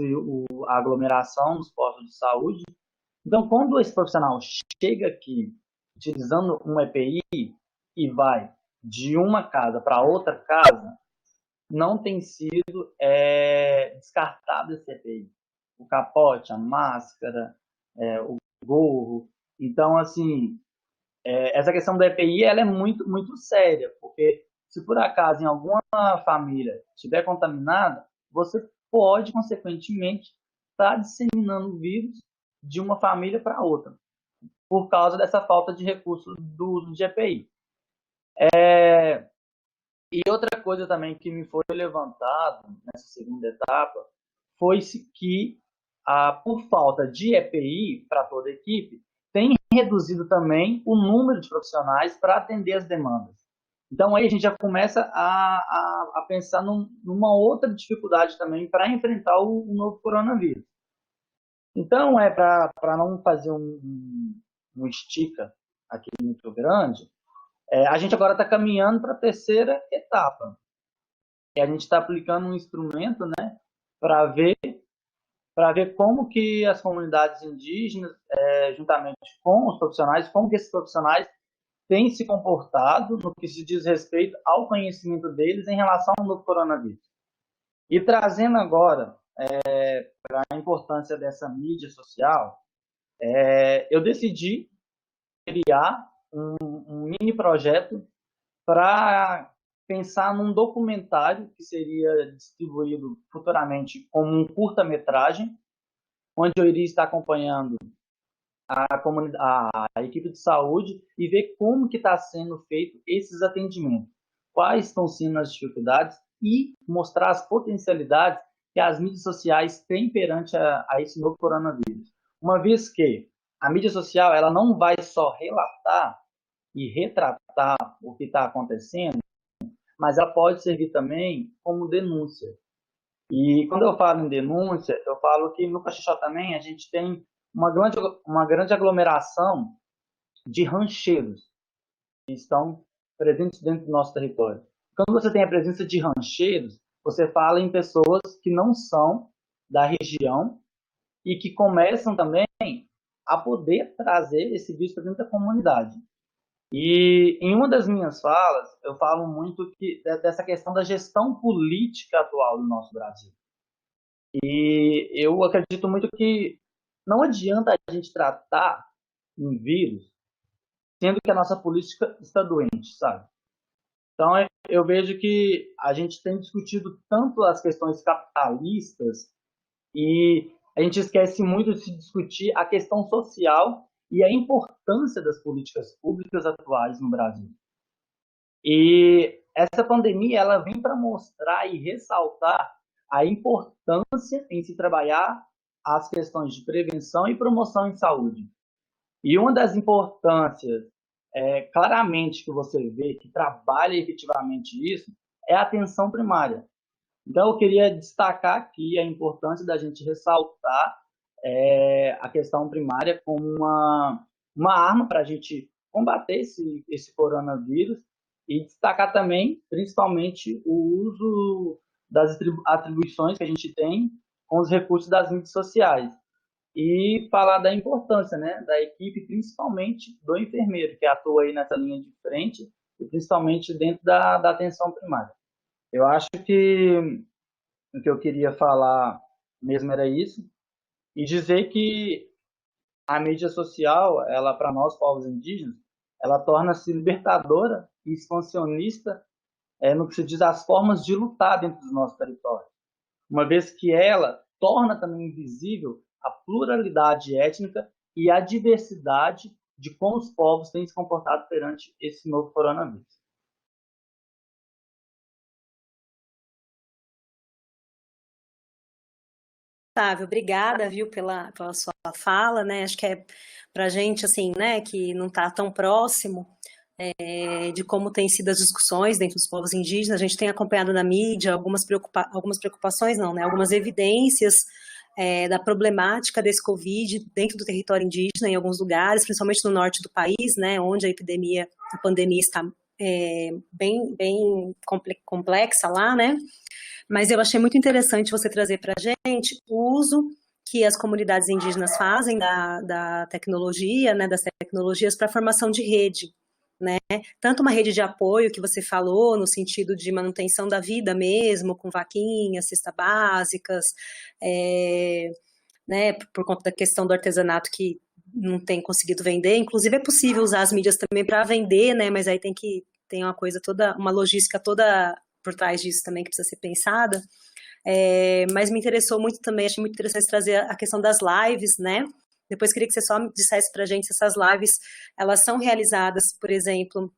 a aglomeração nos postos de saúde. Então, quando esse profissional chega aqui utilizando um EPI e vai de uma casa para outra casa, não tem sido descartado esse EPI. O capote, a máscara, o gorro. Então, assim, essa questão da EPI ela é muito, muito séria, porque se por acaso em alguma família estiver contaminada, você pode, consequentemente, estar disseminando o vírus de uma família para outra, por causa dessa falta de recursos do uso de EPI. E outra coisa também que me foi levantado nessa segunda etapa foi que, por falta de EPI para toda a equipe, tem reduzido também o número de profissionais para atender as demandas. Então, aí a gente já começa a pensar numa outra dificuldade também para enfrentar o novo coronavírus. Então, para não fazer um estica aqui muito grande, a gente agora está caminhando para a terceira etapa. E a gente está aplicando um instrumento, né, para ver como que as comunidades indígenas, juntamente com os profissionais, como que esses profissionais têm se comportado no que se diz respeito ao conhecimento deles em relação ao novo coronavírus. E trazendo agora para a importância dessa mídia social, eu decidi criar um mini projeto para pensar num documentário que seria distribuído futuramente como um curta-metragem, onde eu iria estar acompanhando a equipe de saúde e ver como que está sendo feito esses atendimentos, quais estão sendo as dificuldades e mostrar as potencialidades que as mídias sociais têm perante a esse novo coronavírus. Uma vez que a mídia social ela não vai só relatar e retratar o que está acontecendo, mas ela pode servir também como denúncia. E quando eu falo em denúncia, eu falo que no Caxixó também a gente tem uma grande aglomeração de rancheiros que estão presentes dentro do nosso território. Quando você tem a presença de rancheiros, você fala em pessoas que não são da região e que começam também a poder trazer esse vírus para dentro da comunidade. E em uma das minhas falas, eu falo muito dessa questão da gestão política atual do nosso Brasil. E eu acredito muito que não adianta a gente tratar um vírus sendo que a nossa política está doente, sabe? Então, eu vejo que a gente tem discutido tanto as questões capitalistas e a gente esquece muito de se discutir a questão social e a importância das políticas públicas atuais no Brasil. E essa pandemia ela vem para mostrar e ressaltar a importância em se trabalhar as questões de prevenção e promoção em saúde. E uma das importâncias, claramente, que você vê que trabalha efetivamente isso, é a atenção primária. Então, eu queria destacar aqui a importância da gente ressaltar a questão primária como uma arma para a gente combater esse coronavírus e destacar também, principalmente, o uso das atribuições que a gente tem com os recursos das mídias sociais. E falar da importância, né, da equipe, principalmente do enfermeiro, que atua aí nessa linha de frente, e principalmente dentro da atenção primária. Eu acho que o que eu queria falar mesmo era isso, e dizer que a mídia social, ela para nós, povos indígenas, ela torna-se libertadora e expansionista no que se diz as formas de lutar dentro dos nossos territórios. Uma vez que ela torna também invisível a pluralidade étnica e a diversidade de como os povos têm se comportado perante esse novo coronavírus. Otávio, obrigada, viu, pela sua fala, né? Acho que é para a gente, assim, né, que não está tão próximo de como têm sido as discussões dentro dos povos indígenas. A gente tem acompanhado na mídia algumas preocupações, não, né? Algumas evidências da problemática desse Covid dentro do território indígena em alguns lugares, principalmente no norte do país, né, onde a pandemia está bem complexa lá, né? Mas eu achei muito interessante você trazer para a gente o uso que as comunidades indígenas fazem da tecnologia, né, das tecnologias para a formação de rede, né? Tanto uma rede de apoio que você falou, no sentido de manutenção da vida mesmo, com vaquinhas, cestas básicas, né, por conta da questão do artesanato que não tem conseguido vender. Inclusive é possível usar as mídias também para vender, né, mas aí tem uma coisa toda, uma logística toda por trás disso também que precisa ser pensada. Mas me interessou muito também, achei muito interessante trazer a questão das lives, né? Depois queria que você só dissesse para a gente se essas lives, elas são realizadas, por exemplo,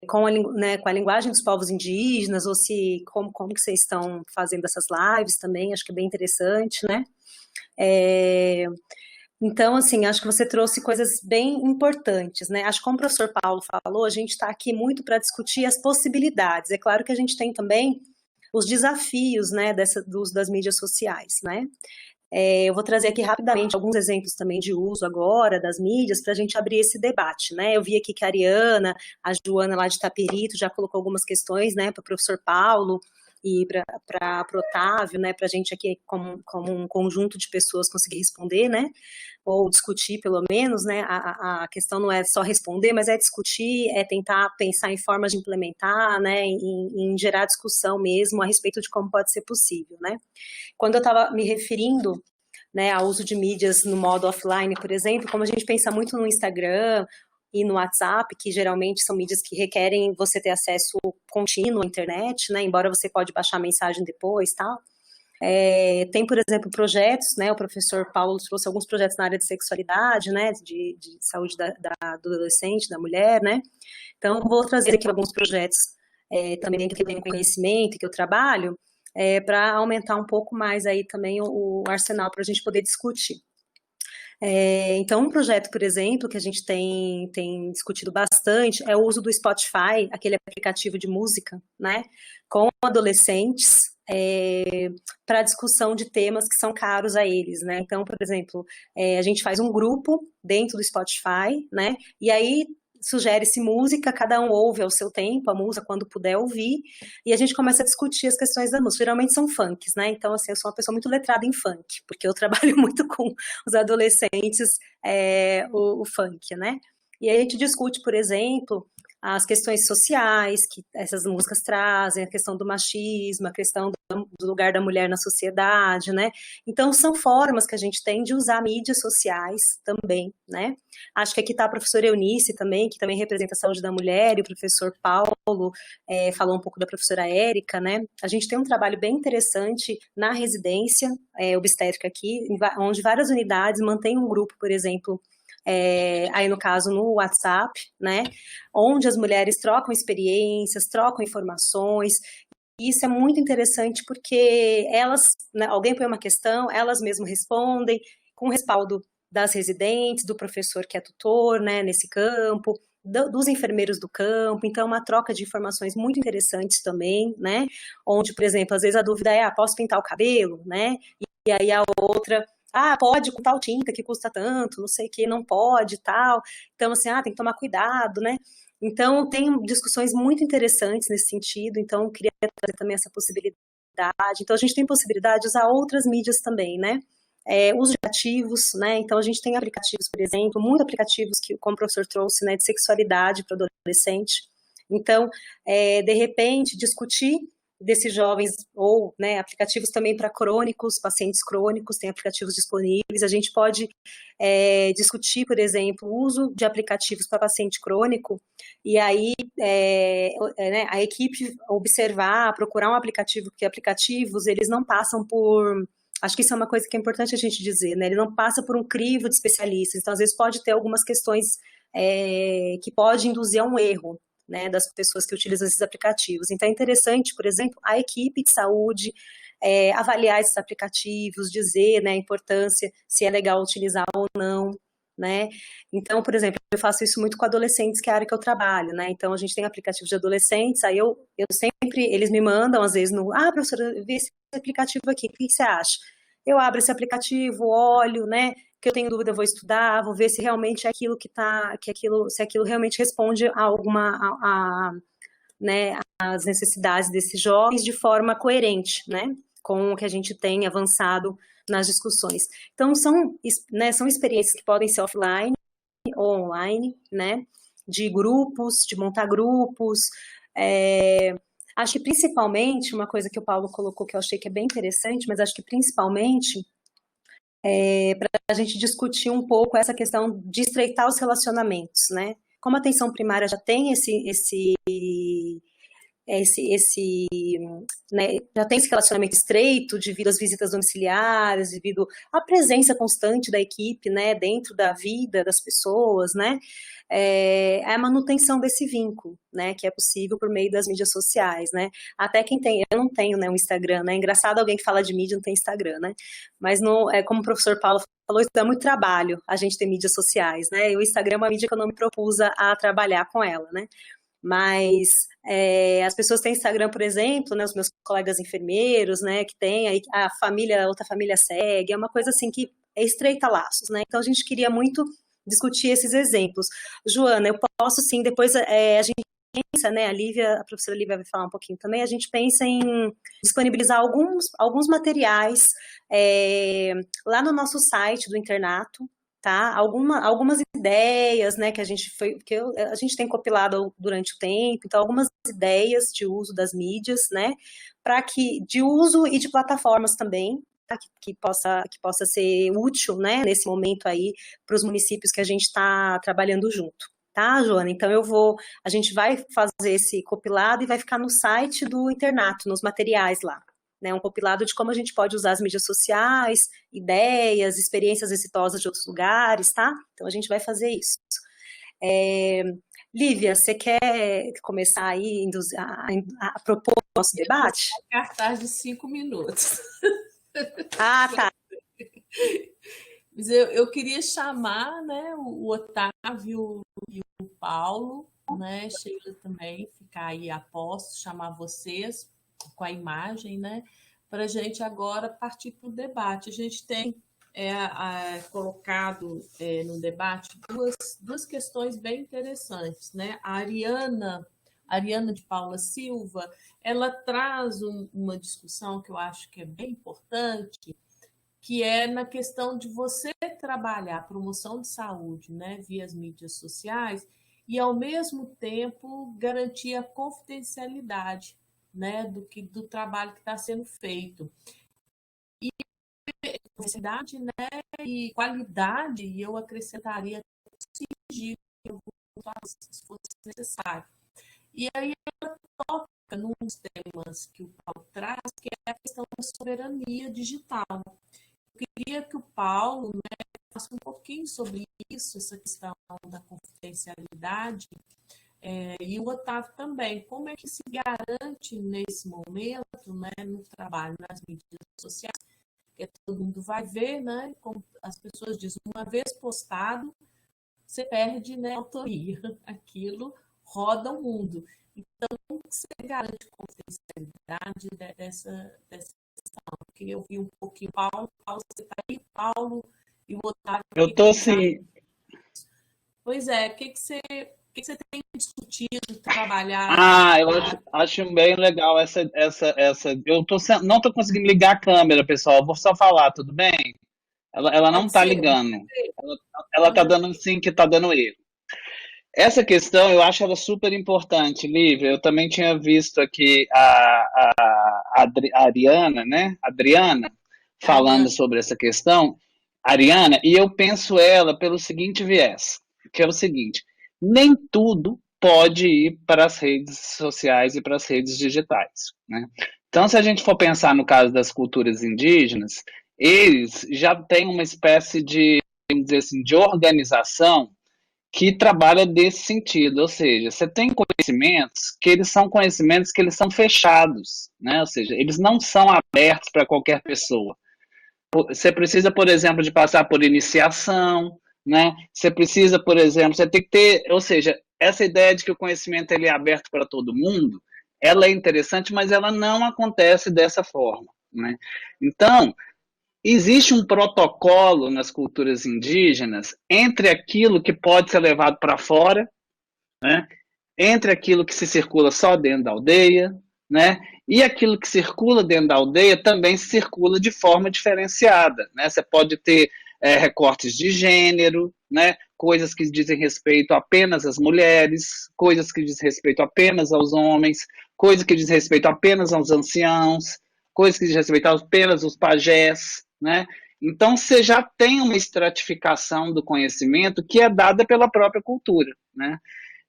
com a linguagem dos povos indígenas, ou se como que vocês estão fazendo essas lives também, acho que é bem interessante, né? Então, assim, acho que você trouxe coisas bem importantes, né? Acho que como o professor Paulo falou, a gente está aqui muito para discutir as possibilidades. É claro que a gente tem também os desafios, né, do uso das mídias sociais, né? Eu vou trazer aqui rapidamente alguns exemplos também de uso agora das mídias para a gente abrir esse debate, né? Eu vi aqui que a Ariana, a Joana lá de Tapirito já colocou algumas questões, né, para o professor Paulo e para o Otávio, né, para a gente aqui como um conjunto de pessoas conseguir responder, né, ou discutir pelo menos, né, a questão não é só responder, mas é discutir, é tentar pensar em formas de implementar, né, em gerar discussão mesmo a respeito de como pode ser possível, né. Quando eu estava me referindo, né, ao uso de mídias no modo offline, por exemplo, como a gente pensa muito no Instagram e no WhatsApp, que geralmente são mídias que requerem você ter acesso contínuo à internet, né, embora você pode baixar a mensagem depois, tal. Tem, por exemplo, projetos, né, o professor Paulo trouxe alguns projetos na área de sexualidade, né, de saúde do adolescente, da mulher, né, então vou trazer aqui alguns projetos também que eu tenho conhecimento e que eu trabalho, para aumentar um pouco mais aí também o arsenal para a gente poder discutir. Então, um projeto, por exemplo, que a gente tem discutido bastante é o uso do Spotify, aquele aplicativo de música, né, com adolescentes, para discussão de temas que são caros a eles, né? Então, por exemplo, a gente faz um grupo dentro do Spotify, né? E aí sugere-se música, cada um ouve ao seu tempo a música quando puder ouvir, e a gente começa a discutir as questões da música. Geralmente são funks, né? Então, assim, eu sou uma pessoa muito letrada em funk, porque eu trabalho muito com os adolescentes, o funk, né? E aí a gente discute, por exemplo, as questões sociais que essas músicas trazem, a questão do machismo, a questão do lugar da mulher na sociedade, né? Então, são formas que a gente tem de usar mídias sociais também, né? Acho que aqui está a professora Eunice também, que também representa a saúde da mulher, e o professor Paulo falou um pouco da professora Érica, né? A gente tem um trabalho bem interessante na residência obstétrica aqui, onde várias unidades mantêm um grupo, por exemplo, aí no caso no WhatsApp, né, onde as mulheres trocam experiências, trocam informações, e isso é muito interessante porque elas, né, alguém põe uma questão, elas mesmas respondem, com respaldo das residentes, do professor que é tutor, né, nesse campo, dos enfermeiros do campo, então uma troca de informações muito interessantes também, né, onde, por exemplo, às vezes a dúvida é, posso pintar o cabelo, né, e aí a outra pode com tal tinta que custa tanto, não sei o que, não pode, tal. Então, assim, tem que tomar cuidado, né? Então, tem discussões muito interessantes nesse sentido, então, eu queria trazer também essa possibilidade. Então, a gente tem possibilidade de usar outras mídias também, né? Uso de aplicativos, né? Então, a gente tem aplicativos, por exemplo, muitos aplicativos que, como o professor trouxe, né, de sexualidade para adolescente. Então, de repente, discutir desses jovens, ou, né, aplicativos também para crônicos, pacientes crônicos, tem aplicativos disponíveis, a gente pode discutir, por exemplo, o uso de aplicativos para paciente crônico, e aí né, a equipe observar, procurar um aplicativo, porque aplicativos, eles não passam por... Acho que isso é uma coisa que é importante a gente dizer, né? Ele não passa por um crivo de especialistas, então às vezes pode ter algumas questões que pode induzir a um erro, né, das pessoas que utilizam esses aplicativos. Então é interessante, por exemplo, a equipe de saúde avaliar esses aplicativos, dizer, né, a importância, se é legal utilizar ou não, né? Então, por exemplo, eu faço isso muito com adolescentes, que é a área que eu trabalho, né? Então a gente tem aplicativos de adolescentes, aí eu sempre, eles me mandam às vezes professora, eu vi esse aplicativo aqui, o que você acha? Eu abro esse aplicativo, olho, né? Que eu tenho dúvida, eu vou estudar, vou ver se realmente é aquilo se aquilo realmente responde a né, as necessidades desses jovens de forma coerente, né, com o que a gente tem avançado nas discussões. Então, são experiências que podem ser offline ou online, né, de grupos, de montar grupos. Acho que principalmente, uma coisa que o Paulo colocou que eu achei que é bem interessante, mas acho que principalmente para a gente discutir um pouco essa questão de estreitar os relacionamentos, né? Como a atenção primária já tem né, já tem esse relacionamento estreito devido às visitas domiciliares, devido à presença constante da equipe, né, dentro da vida das pessoas, né, a manutenção desse vínculo, né, que é possível por meio das mídias sociais, né, até quem tem, eu não tenho, né, um Instagram, né, é engraçado alguém que fala de mídia não tem Instagram, né, mas não, como o professor Paulo falou, isso dá muito trabalho a gente ter mídias sociais, né, e o Instagram é uma mídia que eu não me propus a trabalhar com ela, né, mas as pessoas têm Instagram, por exemplo, né, os meus colegas enfermeiros, né, que tem, aí a outra família segue, é uma coisa assim que estreita laços, né, então a gente queria muito discutir esses exemplos. Joana, eu posso sim, depois a gente pensa, né, a professora Lívia vai falar um pouquinho também, a gente pensa em disponibilizar alguns materiais lá no nosso site do internato, tá? Algumas ideias, né, que a gente tem compilado durante o tempo, então algumas ideias de uso das mídias, né, de uso e de plataformas também, tá? que possa ser útil, né, nesse momento aí para os municípios que a gente está trabalhando junto. Tá, Joana? Então a gente vai fazer esse compilado e vai ficar no site do internato, nos materiais lá. Né, um compilado de como a gente pode usar as mídias sociais, ideias, experiências exitosas de outros lugares, tá? Então a gente vai fazer isso. Lívia, você quer começar aí a propor o nosso debate? Cartaz de 5 minutos. Tá. Mas eu queria chamar, né, o Otávio e o Paulo, né, Sheila também, ficar aí a posto, chamar vocês com a imagem, né, para a gente agora partir para o debate. A gente tem colocado no debate duas questões bem interessantes, né? A Ariana de Paula Silva, ela traz uma discussão que eu acho que é bem importante, que é na questão de você trabalhar a promoção de saúde, né, via as mídias sociais, e, ao mesmo tempo, garantir a confidencialidade, né, do trabalho que está sendo feito. E confidencialidade, né, e qualidade, e eu acrescentaria sigilo, se fosse necessário. E aí ela toca nos temas que o Paulo traz, que é a questão da soberania digital. Eu queria que o Paulo, né, falasse um pouquinho sobre isso, essa questão da confidencialidade, e o Otávio também. Como é que se garante nesse momento, né, no trabalho, nas mídias sociais, que todo mundo vai ver, né, como as pessoas dizem, uma vez postado, você perde, né, autoria, aquilo roda o mundo. Então, como você garante confidencialidade dessa questão? Eu queria ouvir um pouquinho. Paulo, você está aí? Paulo e o Otávio. Eu estou sim. Pois é, o que você tem discutido, trabalhado? Eu acho bem legal essa. Eu não estou conseguindo ligar a câmera, pessoal. Eu vou só falar, tudo bem? Ela não está ligando. Ela está dando sim que está dando erro. Essa questão eu acho ela super importante, Lívia. Eu também tinha visto aqui a Ariana, né? Adriana, falando sobre essa questão. Ariana, e eu penso ela pelo seguinte viés, que é o seguinte: nem tudo pode ir para as redes sociais e para as redes digitais, né? Então, se a gente for pensar no caso das culturas indígenas, eles já têm uma espécie de, vamos dizer assim, de organização que trabalha desse sentido, ou seja, você tem conhecimentos que eles são fechados, né? Ou seja, eles não são abertos para qualquer pessoa. Você precisa, por exemplo, de passar por iniciação, né? Você precisa, por exemplo, você tem que ter, ou seja, essa ideia de que o conhecimento ele é aberto para todo mundo, ela é interessante, mas ela não acontece dessa forma, né? Então, existe um protocolo nas culturas indígenas entre aquilo que pode ser levado para fora, né? Entre aquilo que se circula só dentro da aldeia, né? E aquilo que circula dentro da aldeia também se circula de forma diferenciada, né? Você pode ter recortes de gênero, né? Coisas que dizem respeito apenas às mulheres, coisas que dizem respeito apenas aos homens, coisas que dizem respeito apenas aos anciãos, coisas que dizem respeito apenas aos pajés, né? Então você já tem uma estratificação do conhecimento que é dada pela própria cultura, né?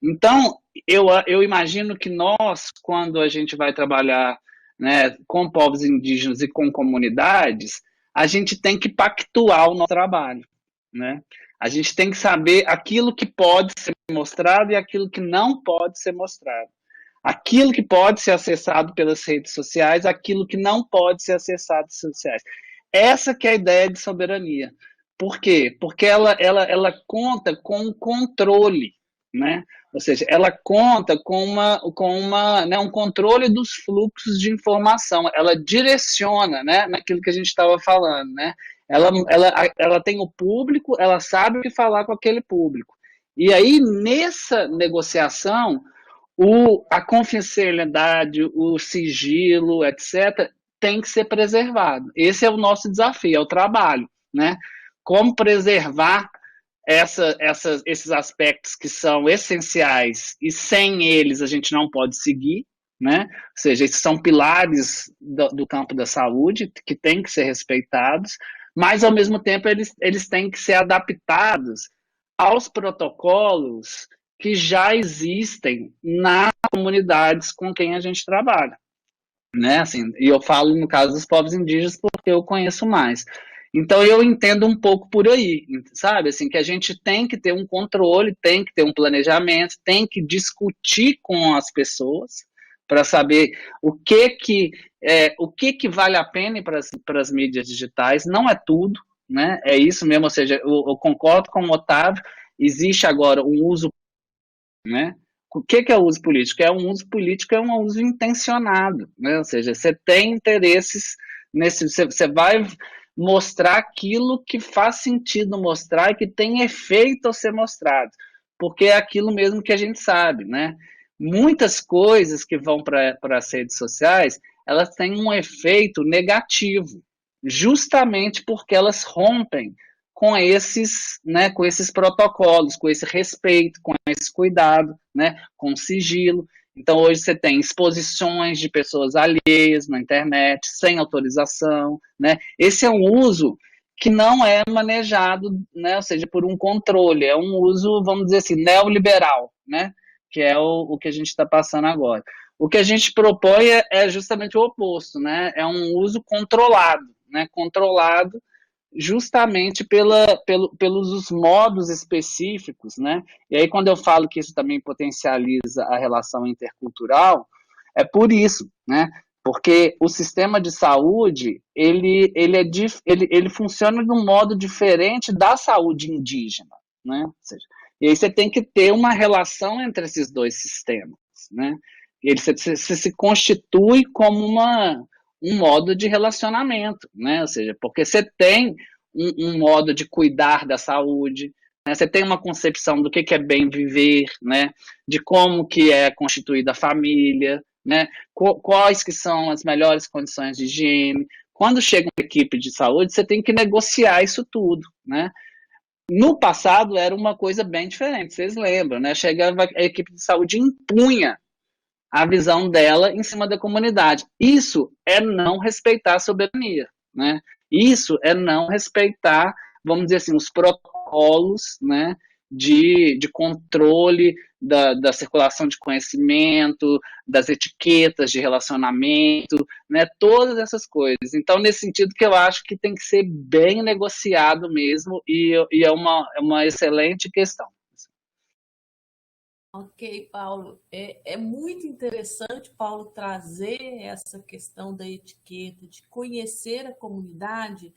Então, eu imagino que nós, quando a gente vai trabalhar, né, com povos indígenas e com comunidades, a gente tem que pactuar o nosso trabalho, né? A gente tem que saber aquilo que pode ser mostrado e aquilo que não pode ser mostrado. Aquilo que pode ser acessado pelas redes sociais, aquilo que não pode ser acessado pelas redes sociais. Essa que é a ideia de soberania. Por quê? Porque ela conta com um controle, né? Ou seja, ela conta com um controle dos fluxos de informação. Ela direciona, né, naquilo que a gente estava falando, né? Ela tem o público, ela sabe o que falar com aquele público. E aí, nessa negociação, a confidencialidade, o sigilo, etc., tem que ser preservado. Esse é o nosso desafio, é o trabalho, né? Como preservar esses aspectos que são essenciais e sem eles a gente não pode seguir, né? Ou seja, esses são pilares do campo da saúde que têm que ser respeitados, mas ao mesmo tempo eles têm que ser adaptados aos protocolos que já existem nas comunidades com quem a gente trabalha, né? Assim, e eu falo no caso dos povos indígenas porque eu conheço mais. Então eu entendo um pouco por aí, sabe? Assim, que a gente tem que ter um controle, tem que ter um planejamento, tem que discutir com as pessoas para saber o que vale a pena para as mídias digitais. Não é tudo, né? É isso mesmo, ou seja, eu concordo com o Otávio, existe agora um uso, né? O que é o uso político? É um uso intencionado, né? Ou seja, você tem interesses você vai mostrar aquilo que faz sentido mostrar e que tem efeito ao ser mostrado, porque é aquilo mesmo que a gente sabe, né? Muitas coisas que vão para as redes sociais, elas têm um efeito negativo, justamente porque elas rompem né, com esses protocolos, com esse respeito, com esse cuidado, né, com sigilo. Então, hoje você tem exposições de pessoas alheias na internet, sem autorização, né? Esse é um uso que não é manejado, né, ou seja, por um controle, é um uso, vamos dizer assim, neoliberal, né, que é o que a gente está passando agora. O que a gente propõe é justamente o oposto, né, é um uso controlado, né, controlado justamente pelos os modos específicos, né, e aí quando eu falo que isso também potencializa a relação intercultural, é por isso, né, porque o sistema de saúde, ele funciona de um modo diferente da saúde indígena, né? Ou seja, e aí você tem que ter uma relação entre esses dois sistemas, né? E ele se constitui como um modo de relacionamento, né? Ou seja, porque você tem um modo de cuidar da saúde, né? Você tem uma concepção do que é bem viver, né? De como que é constituída a família, né? Quais que são as melhores condições de higiene. Quando chega uma equipe de saúde, você tem que negociar isso tudo, né? No passado era uma coisa bem diferente, vocês lembram, né? Chegava a equipe de saúde e impunha a visão dela em cima da comunidade. Isso é não respeitar a soberania, né? Isso é não respeitar, vamos dizer assim, os protocolos, né, de controle da circulação de conhecimento, das etiquetas de relacionamento, né, todas essas coisas. Então, nesse sentido que eu acho que tem que ser bem negociado mesmo, e é uma excelente questão. Ok, Paulo. É muito interessante, Paulo, trazer essa questão da etiqueta, de conhecer a comunidade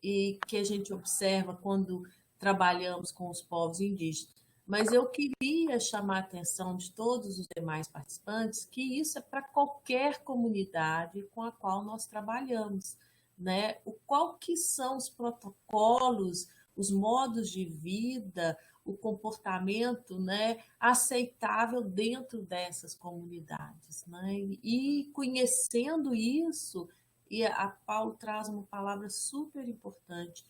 e que a gente observa quando trabalhamos com os povos indígenas. Mas eu queria chamar a atenção de todos os demais participantes que isso é para qualquer comunidade com a qual nós trabalhamos, né? Qual que são os protocolos, os modos de vida, o comportamento, né, aceitável dentro dessas comunidades, né? E conhecendo isso, e a Paulo traz uma palavra super importante,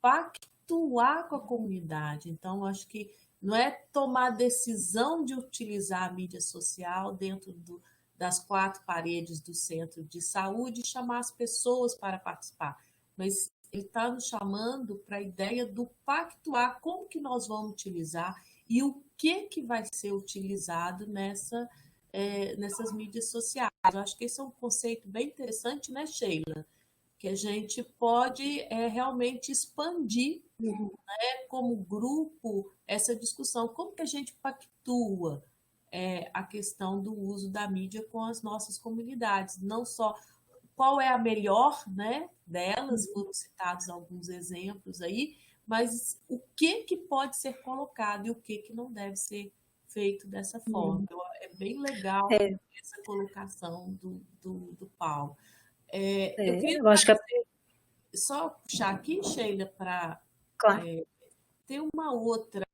pactuar com a comunidade. Então, acho que não é tomar decisão de utilizar a mídia social dentro das quatro paredes do centro de saúde e chamar as pessoas para participar, mas ele está nos chamando para a ideia do pactuar, como que nós vamos utilizar e o que vai ser utilizado nessas mídias sociais. Eu acho que esse é um conceito bem interessante, né, Sheila? Que a gente pode realmente expandir, como grupo, essa discussão. Como que a gente pactua a questão do uso da mídia com as nossas comunidades? Não só qual é a melhor, né, delas, foram citados alguns exemplos aí, mas o que pode ser colocado e o que não deve ser feito dessa forma. É bem legal essa colocação do Paulo. Eu queria só puxar aqui, Sheila, para Claro. ter uma outra,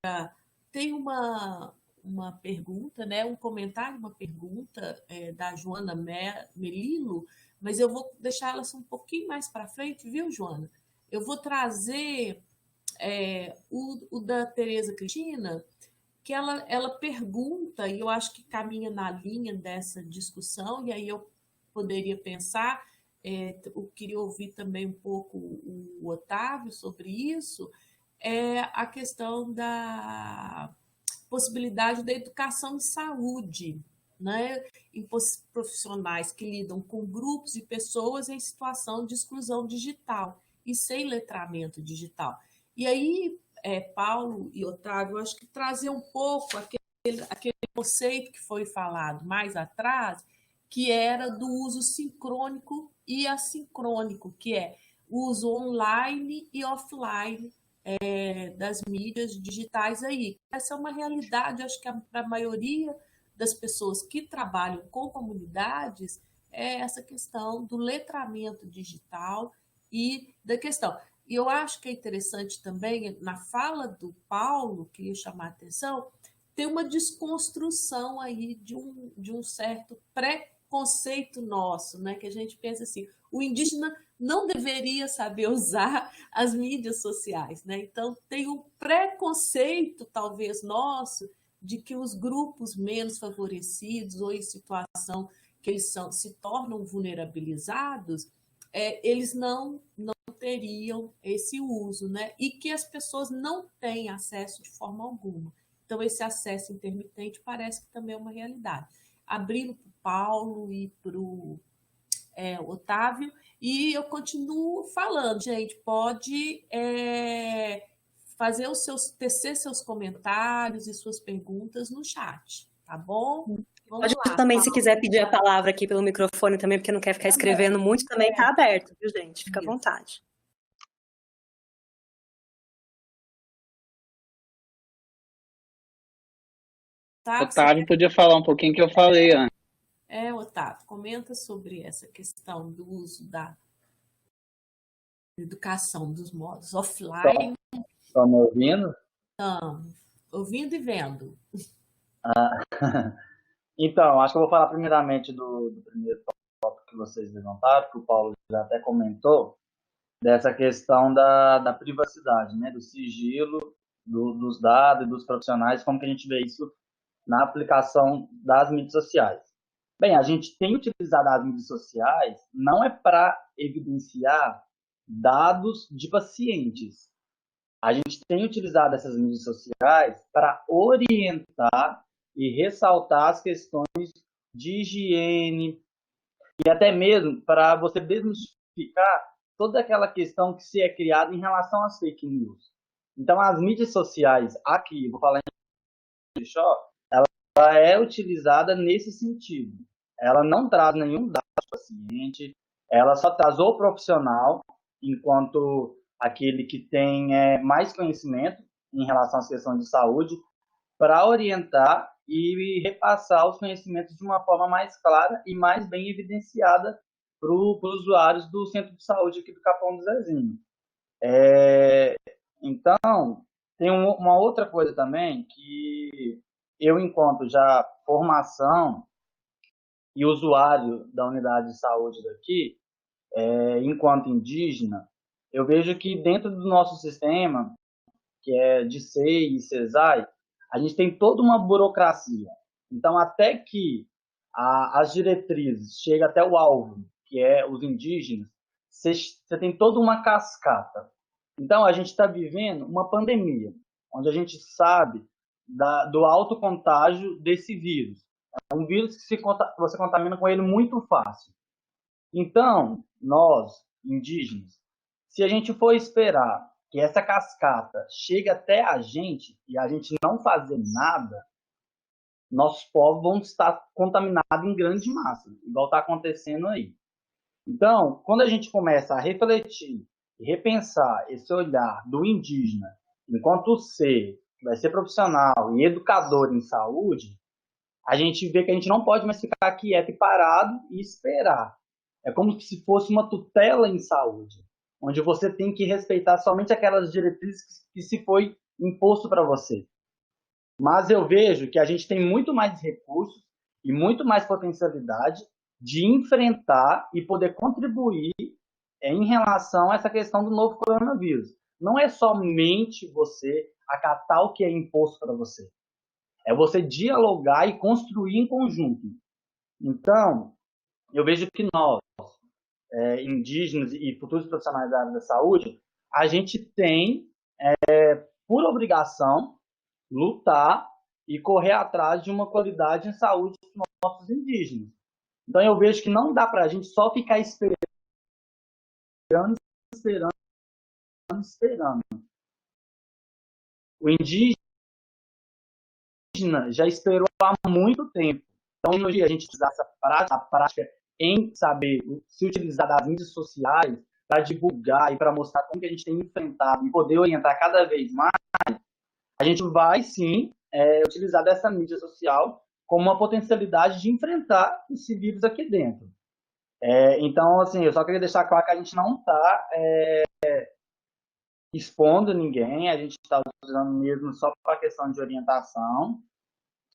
tem uma pergunta, né, um comentário, uma pergunta da Joana Melilo, mas eu vou deixar ela um pouquinho mais para frente, viu, Joana? Eu vou trazer o da Tereza Cristina, que ela pergunta, e eu acho que caminha na linha dessa discussão, e aí eu poderia pensar, eu queria ouvir também um pouco o Otávio sobre isso, a questão da possibilidade da educação em saúde, né, em profissionais que lidam com grupos e pessoas em situação de exclusão digital e sem letramento digital. E aí, Paulo e Otávio, acho que trazer um pouco aquele conceito que foi falado mais atrás, que era do uso sincrônico e assincrônico, que é o uso online e offline das mídias digitais aí. Essa é uma realidade, acho que para a maioria das pessoas que trabalham com comunidades, é essa questão do letramento digital e da questão. E eu acho que é interessante também, na fala do Paulo, queria chamar a atenção, tem uma desconstrução aí de um certo conceito nosso, né? Que a gente pensa assim, o indígena não deveria saber usar as mídias sociais, né? Então tem um preconceito, talvez nosso, de que os grupos menos favorecidos ou em situação que eles se tornam vulnerabilizados, eles não teriam esse uso, né? E que as pessoas não têm acesso de forma alguma. Então, esse acesso intermitente parece que também é uma realidade. Abrindo para o Paulo e para o Otávio, e eu continuo falando, gente, pode tecer seus comentários e suas perguntas no chat, tá bom? Vamos Pode lá, também, Paulo. se quiser pedir a palavra aqui pelo microfone também, porque não quer ficar escrevendo muito, também está aberto, viu, gente? Fica à vontade. Otávio podia falar um pouquinho que eu falei antes. Otávio, comenta sobre essa questão do uso da educação dos modos offline. Estão me ouvindo? Ouvindo e vendo. Então, acho que eu vou falar primeiramente do primeiro tópico que vocês levantaram, que o Paulo já até comentou, dessa questão da privacidade, né, do sigilo dos dados e dos profissionais, como que a gente vê isso na aplicação das mídias sociais. Bem, a gente tem utilizado as mídias sociais não é para evidenciar dados de pacientes. A gente tem utilizado essas mídias sociais para orientar e ressaltar as questões de higiene e até mesmo para você desmistificar toda aquela questão que se é criada em relação às fake news. Então, as mídias sociais aqui, vou falar em shop, ela é utilizada nesse sentido. Ela não traz nenhum dado do paciente, ela só traz o profissional, enquanto aquele que tem mais conhecimento em relação às questões de saúde, para orientar e repassar os conhecimentos de uma forma mais clara e mais bem evidenciada para os usuários do centro de saúde aqui do Capão do Zezinho. Então, tem uma outra coisa também que eu, enquanto já formação e usuário da unidade de saúde daqui, enquanto indígena, eu vejo que dentro do nosso sistema, que é de SEI e CESAI, a gente tem toda uma burocracia. Então, até que as diretrizes cheguem até o alvo, que é os indígenas, você tem toda uma cascata. Então, a gente está vivendo uma pandemia, onde a gente sabe do alto contágio desse vírus. É um vírus que você contamina com ele muito fácil. Então, nós, indígenas, se a gente for esperar que essa cascata chegue até a gente e a gente não fazer nada, nossos povos vão estar contaminados em grande massa, igual está acontecendo aí. Então, quando a gente começa a refletir e repensar esse olhar do indígena enquanto ser, que vai ser profissional e educador em saúde, a gente vê que a gente não pode mais ficar quieto e parado e esperar. É como se fosse uma tutela em saúde, onde você tem que respeitar somente aquelas diretrizes que se foi imposto para você. Mas eu vejo que a gente tem muito mais recursos e muito mais potencialidade de enfrentar e poder contribuir em relação a essa questão do novo coronavírus. Não é somente você acatar o que é imposto para você. É você dialogar e construir em conjunto. Então, eu vejo que nós, indígenas e futuros profissionais da área da saúde, a gente tem, por obrigação, lutar e correr atrás de uma qualidade em saúde dos nossos indígenas. Então, eu vejo que não dá para a gente só ficar esperando. O indígena já esperou há muito tempo. Então, hoje a gente usa essa prática em saber se utilizar das mídias sociais para divulgar e para mostrar como que a gente tem enfrentado e poder orientar cada vez mais, a gente vai sim utilizar dessa mídia social como uma potencialidade de enfrentar esse vírus aqui dentro. Então, assim, eu só queria deixar claro que a gente não está expondo ninguém, a gente está usando mesmo só para a questão de orientação.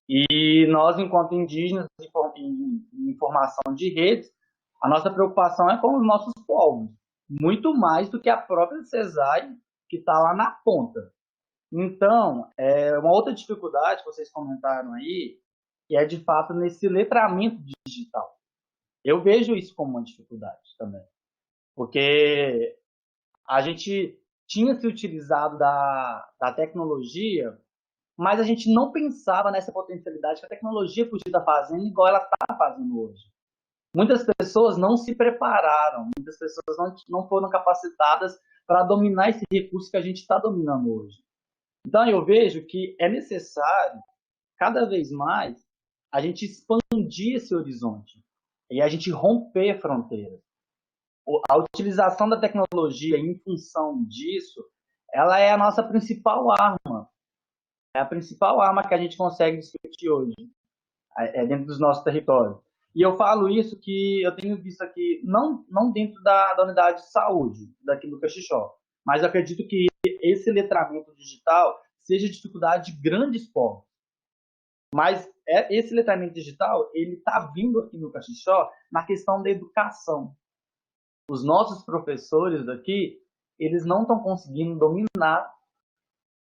E nós, enquanto indígenas em formação de redes, a nossa preocupação é com os nossos povos, muito mais do que a própria CESAI, que está lá na ponta. Então, uma outra dificuldade que vocês comentaram aí, que é de fato nesse letramento digital. Eu vejo isso como uma dificuldade também, porque a gente tinha se utilizado da tecnologia, mas a gente não pensava nessa potencialidade que a tecnologia podia estar fazendo igual ela está fazendo hoje. Muitas pessoas não se prepararam, muitas pessoas não foram capacitadas para dominar esse recurso que a gente está dominando hoje. Então, eu vejo que é necessário, cada vez mais, a gente expandir esse horizonte e a gente romper fronteiras. A utilização da tecnologia em função disso, ela é a nossa principal arma. É a principal arma que a gente consegue discutir hoje, dentro dos nossos territórios. E eu falo isso que eu tenho visto aqui, não dentro da unidade de saúde, daqui do Caxixó, mas eu acredito que esse letramento digital seja dificuldade de grandes povos. Mas esse letramento digital, ele está vindo aqui no Caxixó na questão da educação. Os nossos professores daqui, eles não estão conseguindo dominar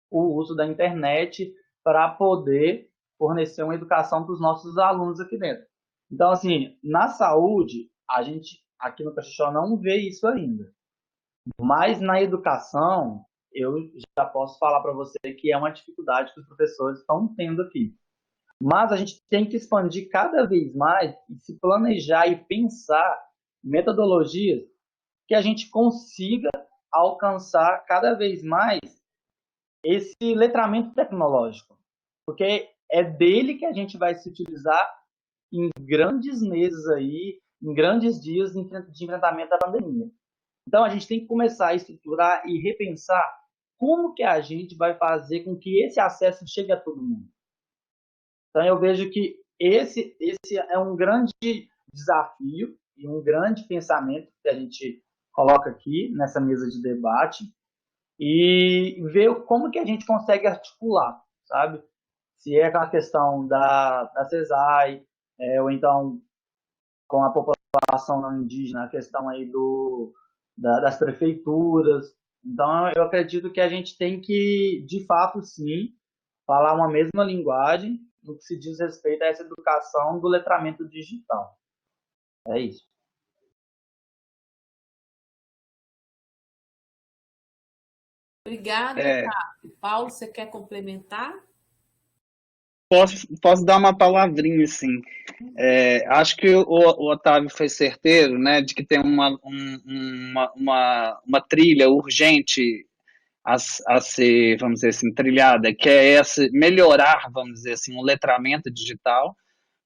o uso da internet para poder fornecer uma educação para os nossos alunos aqui dentro. Então, assim, na saúde, a gente aqui no Caxixó não vê isso ainda. Mas na educação, eu já posso falar para você que é uma dificuldade que os professores estão tendo aqui. Mas a gente tem que expandir cada vez mais e se planejar e pensar em metodologias que a gente consiga alcançar cada vez mais esse letramento tecnológico. Porque é dele que a gente vai se utilizar em grandes meses aí, em grandes dias de enfrentamento da pandemia. Então, a gente tem que começar a estruturar e repensar como que a gente vai fazer com que esse acesso chegue a todo mundo. Então, eu vejo que esse é um grande desafio e um grande pensamento que a gente coloca aqui nessa mesa de debate e ver como que a gente consegue articular, sabe? Se é com a questão da CESAI, ou então com a população não indígena, a questão aí das prefeituras. Então, eu acredito que a gente tem que, de fato, sim, falar uma mesma linguagem no que se diz respeito a essa educação do letramento digital. É isso. Obrigada, Otávio. Paulo, você quer complementar? Posso dar uma palavrinha, sim. Acho que o Otávio foi certeiro, né, de que tem uma trilha urgente a ser, vamos dizer assim, trilhada, que é melhorar, vamos dizer assim, o letramento digital.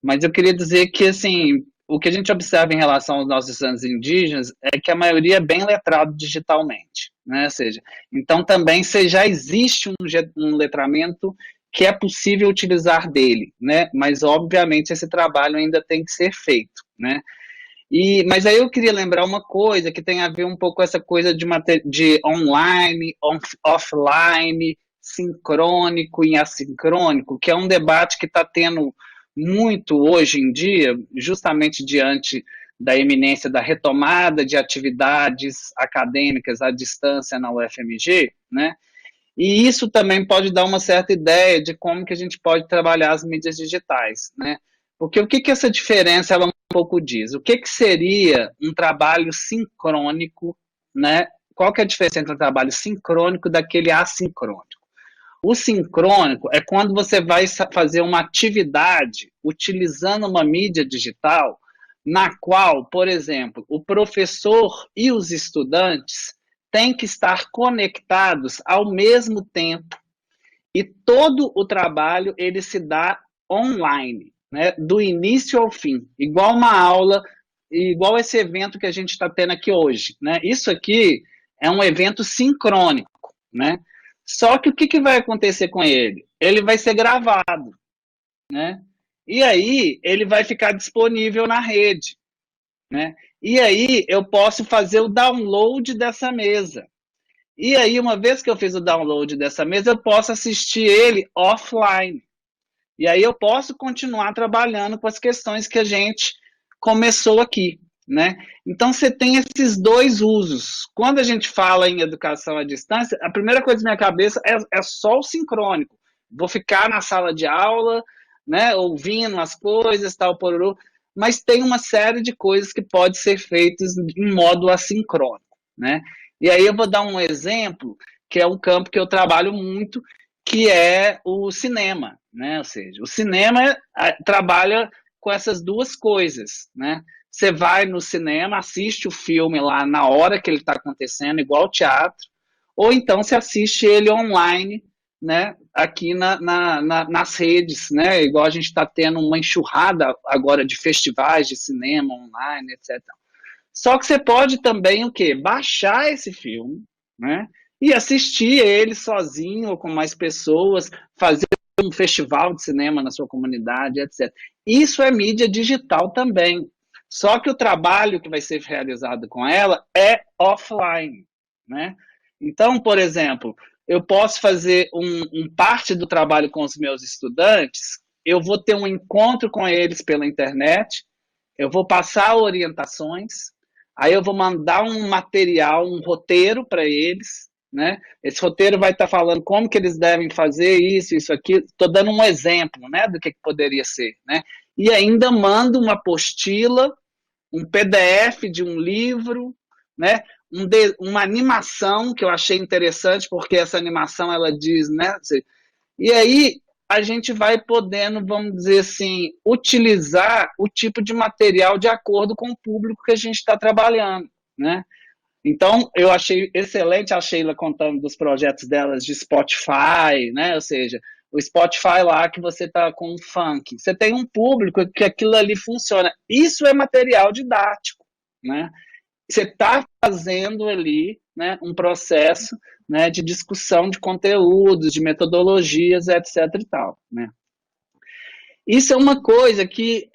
Mas eu queria dizer que, assim, o que a gente observa em relação aos nossos estudantes indígenas é que a maioria é bem letrado digitalmente, né? Ou seja, então também já existe um letramento que é possível utilizar dele, né? Mas, obviamente, esse trabalho ainda tem que ser feito, né? Mas aí eu queria lembrar uma coisa que tem a ver um pouco com essa coisa de online, offline, sincrônico e assincrônico, que é um debate que está tendo muito hoje em dia, justamente diante da iminência da retomada de atividades acadêmicas à distância na UFMG, né? E isso também pode dar uma certa ideia de como que a gente pode trabalhar as mídias digitais, né? Porque o que essa diferença ela um pouco diz? O que seria um trabalho sincrônico, né? Qual que é a diferença entre um trabalho sincrônico e daquele assincrônico? O sincrônico é quando você vai fazer uma atividade utilizando uma mídia digital na qual, por exemplo, o professor e os estudantes têm que estar conectados ao mesmo tempo e todo o trabalho ele se dá online, né, do início ao fim, igual uma aula, igual esse evento que a gente está tendo aqui hoje, né? Isso aqui é um evento sincrônico, né? Só que o que vai acontecer com ele? Ele vai ser gravado, né? E aí ele vai ficar disponível na rede, né? E aí eu posso fazer o download dessa mesa. E aí, uma vez que eu fiz o download dessa mesa, eu posso assistir ele offline. E aí eu posso continuar trabalhando com as questões que a gente começou aqui, né? Então, você tem esses dois usos. Quando a gente fala em educação à distância, a primeira coisa na minha cabeça é só o sincrônico. Vou ficar na sala de aula, né, ouvindo as coisas, tal, pororô, mas tem uma série de coisas que podem ser feitas em modo assincrônico, né? E aí eu vou dar um exemplo, que é um campo que eu trabalho muito, que é o cinema, né? Ou seja, o cinema trabalha com essas duas coisas, né? Você vai no cinema, assiste o filme lá na hora que ele está acontecendo, igual ao teatro, ou então você assiste ele online, né, aqui nas redes, né, igual a gente está tendo uma enxurrada agora de festivais de cinema online, etc. Só que você pode também o quê? Baixar esse filme, né, e assistir ele sozinho ou com mais pessoas, fazer um festival de cinema na sua comunidade, etc. Isso é mídia digital também. Só que o trabalho que vai ser realizado com ela é offline, né? Então, por exemplo, eu posso fazer parte do trabalho com os meus estudantes, eu vou ter um encontro com eles pela internet, eu vou passar orientações, aí eu vou mandar um material, um roteiro para eles, né? Esse roteiro vai estar falando como que eles devem fazer isso, aqui. Estou dando um exemplo, né, do que poderia ser, né? E ainda mando uma apostila, um PDF de um livro, né? Uma animação que eu achei interessante, porque essa animação ela diz, né? E aí a gente vai podendo, vamos dizer assim, utilizar o tipo de material de acordo com o público que a gente está trabalhando, né? Então, eu achei excelente a Sheila contando dos projetos delas de Spotify, né? Ou seja, o Spotify lá que você está com funk. Você tem um público que aquilo ali funciona. Isso é material didático, né? Você está fazendo ali, né, um processo, né, de discussão de conteúdos, de metodologias, etc. e tal, né? Isso é uma coisa que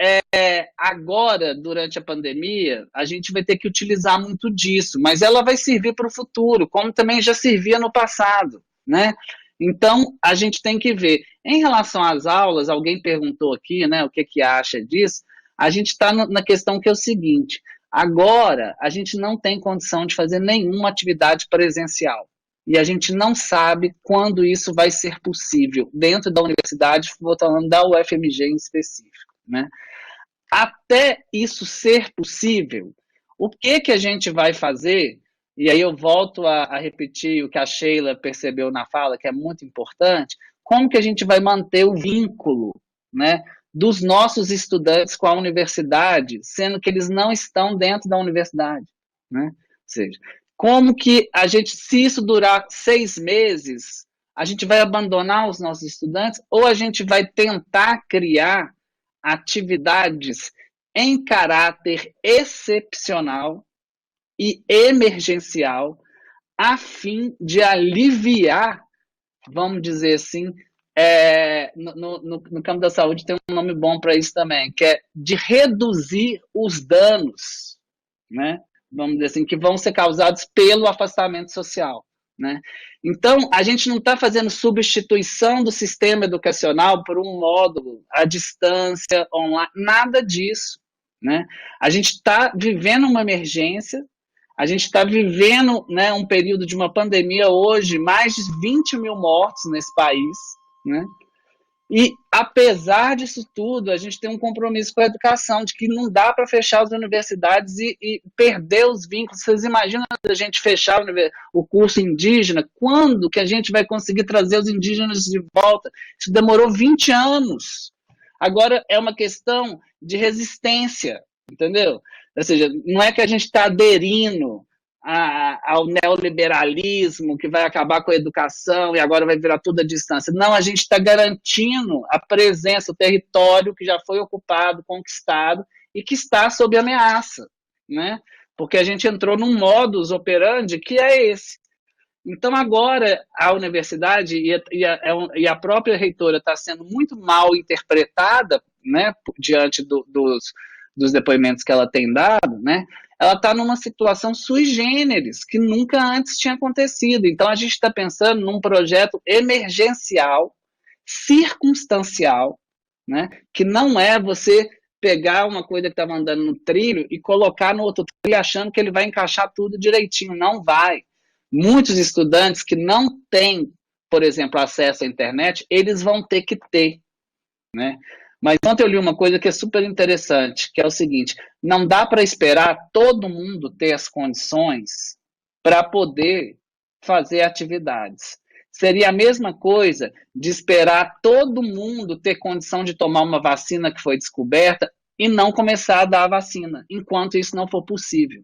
agora, durante a pandemia, a gente vai ter que utilizar muito disso, mas ela vai servir para o futuro, como também já servia no passado, né? Então, a gente tem que ver. Em relação às aulas, alguém perguntou aqui, né, o que acha disso, a gente está na questão que é o seguinte, agora a gente não tem condição de fazer nenhuma atividade presencial. E a gente não sabe quando isso vai ser possível dentro da universidade, vou falando da UFMG em específico, né? Até isso ser possível, o que a gente vai fazer? E aí eu volto a repetir o que a Sheila percebeu na fala, que é muito importante, como que a gente vai manter o vínculo, né, dos nossos estudantes com a universidade, sendo que eles não estão dentro da universidade, né? Ou seja, como que a gente, se isso durar 6 meses, a gente vai abandonar os nossos estudantes ou a gente vai tentar criar atividades em caráter excepcional e emergencial a fim de aliviar, vamos dizer assim, no campo da saúde tem um nome bom para isso também, que é de reduzir os danos, né? Vamos dizer assim, que vão ser causados pelo afastamento social, né? Então, a gente não está fazendo substituição do sistema educacional por um módulo à distância, online, nada disso, né? A gente está vivendo uma emergência, a gente está vivendo, né, um período de uma pandemia hoje, mais de 20 mil mortos nesse país, né? E, apesar disso tudo, a gente tem um compromisso com a educação, de que não dá para fechar as universidades e perder os vínculos. Vocês imaginam a gente fechar o curso indígena? Quando que a gente vai conseguir trazer os indígenas de volta? Isso demorou 20 anos. Agora é uma questão de resistência, entendeu? Ou seja, não é que a gente está aderindo ao neoliberalismo, que vai acabar com a educação e agora vai virar tudo à distância. Não, a gente está garantindo a presença, o território que já foi ocupado, conquistado e que está sob ameaça, né? Porque a gente entrou num modus operandi que é esse. Então, agora, a universidade e a própria reitora está sendo muito mal interpretada, né, diante dos depoimentos que ela tem dado, né? Ela está numa situação sui generis, que nunca antes tinha acontecido. Então, a gente está pensando num projeto emergencial, circunstancial, né? Que não é você pegar uma coisa que estava andando no trilho e colocar no outro trilho achando que ele vai encaixar tudo direitinho. Não vai. Muitos estudantes que não têm, por exemplo, acesso à internet, eles vão ter que ter, né? Mas ontem eu li uma coisa que é super interessante, que é o seguinte: não dá para esperar todo mundo ter as condições para poder fazer atividades. Seria a mesma coisa de esperar todo mundo ter condição de tomar uma vacina que foi descoberta e não começar a dar a vacina, enquanto isso não for possível.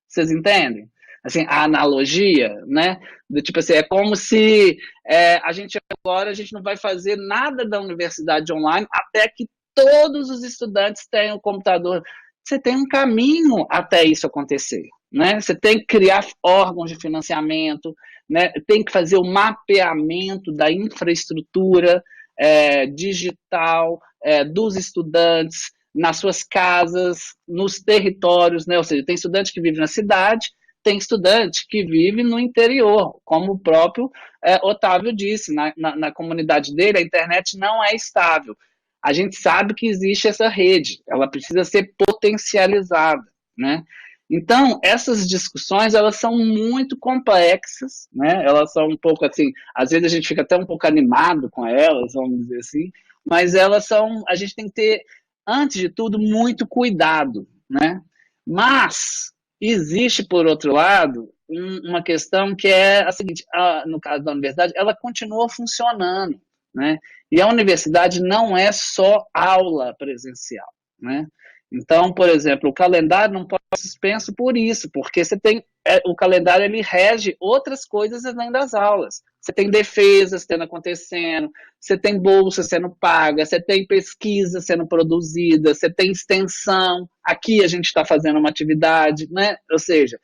Vocês entendem? Assim, a analogia, né? Do tipo assim, é como se a gente não vai fazer nada da universidade online até que todos os estudantes tenham computador. Você tem um caminho até isso acontecer, né? Você tem que criar órgãos de financiamento, né? Tem que fazer o mapeamento da infraestrutura digital dos estudantes, nas suas casas, nos territórios, né? Ou seja, tem estudante que vive na cidade, tem estudante que vive no interior, como o próprio Otávio disse, na comunidade dele a internet não é estável. A gente sabe que existe essa rede, ela precisa ser potencializada, né? Então, essas discussões, elas são muito complexas, né? Elas são um pouco assim, às vezes a gente fica até um pouco animado com elas, vamos dizer assim, mas a gente tem que ter, antes de tudo, muito cuidado, né? Mas existe, por outro lado, uma questão que é a seguinte: no caso da universidade, ela continua funcionando, né? E a universidade não é só aula presencial, né? Então, por exemplo, o calendário não pode ser suspenso por isso, porque você tem o calendário, ele rege outras coisas além das aulas. Você tem defesas tendo acontecendo, você tem bolsa sendo paga, você tem pesquisa sendo produzida, você tem extensão. Aqui a gente está fazendo uma atividade, né? Ou seja,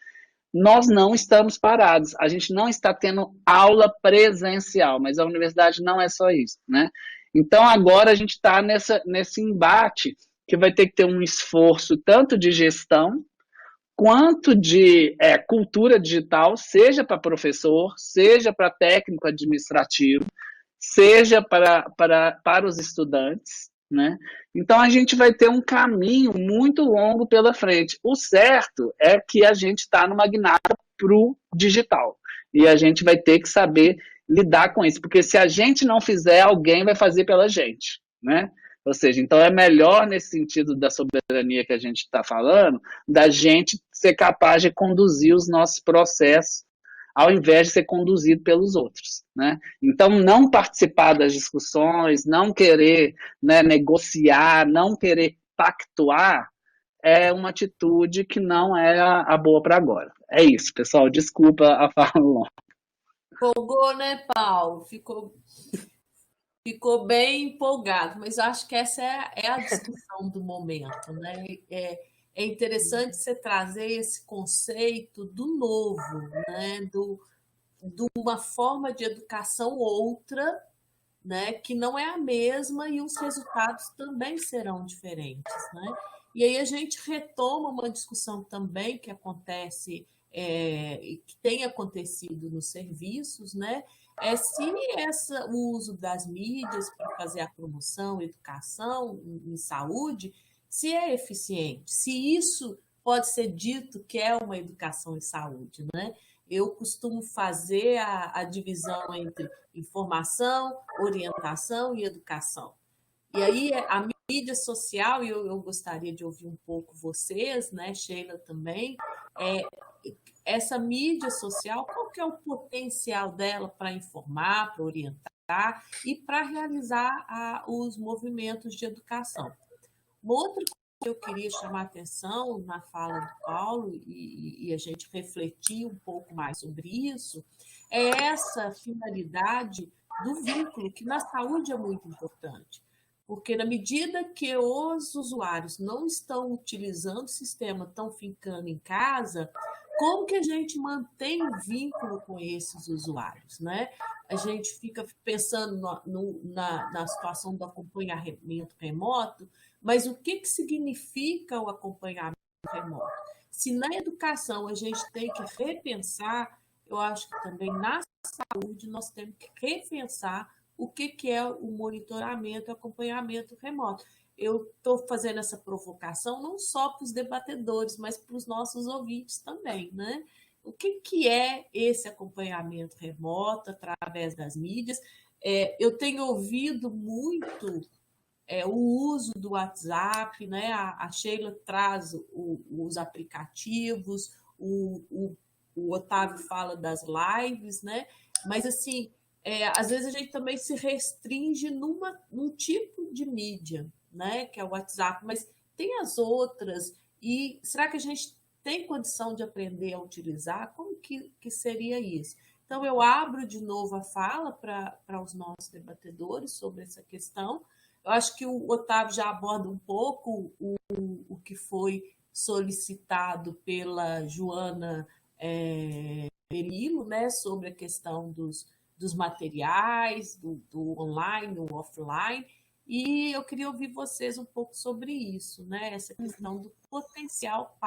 nós não estamos parados, a gente não está tendo aula presencial, mas a universidade não é só isso, né? Então agora a gente está nesse embate que vai ter que ter um esforço tanto de gestão quanto de cultura digital, seja para professor, seja para técnico administrativo, seja para os estudantes, né? Então a gente vai ter um caminho muito longo pela frente. O certo é que a gente está numa guinada para o digital e a gente vai ter que saber lidar com isso, porque se a gente não fizer, alguém vai fazer pela gente, né? Ou seja, então é melhor nesse sentido da soberania que a gente está falando, da gente ser capaz de conduzir os nossos processos ao invés de ser conduzido pelos outros, né? Então, não participar das discussões, não querer, né, negociar, não querer pactuar, é uma atitude que não é a boa para agora. É isso, pessoal. Desculpa a fala longa. Empolgou, né, Paulo? Ficou bem empolgado, mas eu acho que essa é a discussão do momento, né? É interessante você trazer esse conceito do novo, né? De uma forma de educação outra, né? Que não é a mesma e os resultados também serão diferentes, né? E aí a gente retoma uma discussão também que acontece e que tem acontecido nos serviços, né? Se o uso das mídias para fazer a promoção, educação em saúde, se é eficiente, se isso pode ser dito que é uma educação em saúde, né? Eu costumo fazer a divisão entre informação, orientação e educação. E aí a mídia social, e eu gostaria de ouvir um pouco vocês, né, Sheila também, essa mídia social, qual que é o potencial dela para informar, para orientar e para realizar os movimentos de educação? Uma outra coisa que eu queria chamar a atenção na fala do Paulo e a gente refletir um pouco mais sobre isso, é essa finalidade do vínculo, que na saúde é muito importante. Porque na medida que os usuários não estão utilizando o sistema, estão ficando em casa, como que a gente mantém o vínculo com esses usuários, né? A gente fica pensando na situação do acompanhamento remoto, mas o que significa o acompanhamento remoto? Se na educação a gente tem que repensar, eu acho que também na saúde nós temos que repensar o que é o monitoramento e acompanhamento remoto. Eu estou fazendo essa provocação não só para os debatedores, mas para os nossos ouvintes também, né? O que é esse acompanhamento remoto através das mídias? Eu tenho ouvido muito o uso do WhatsApp, né? A Sheila traz os aplicativos, o Otávio fala das lives, né? Mas, assim, às vezes a gente também se restringe num tipo de mídia, né? Que é o WhatsApp, mas tem as outras. E será que a gente tem condição de aprender a utilizar? Como que seria isso? Então, eu abro de novo a fala para os nossos debatedores sobre essa questão. Eu acho que o Otávio já aborda um pouco o que foi solicitado pela Joana Melilo, né, sobre a questão dos materiais, do online, do offline, e eu queria ouvir vocês um pouco sobre isso, né, essa questão do potencial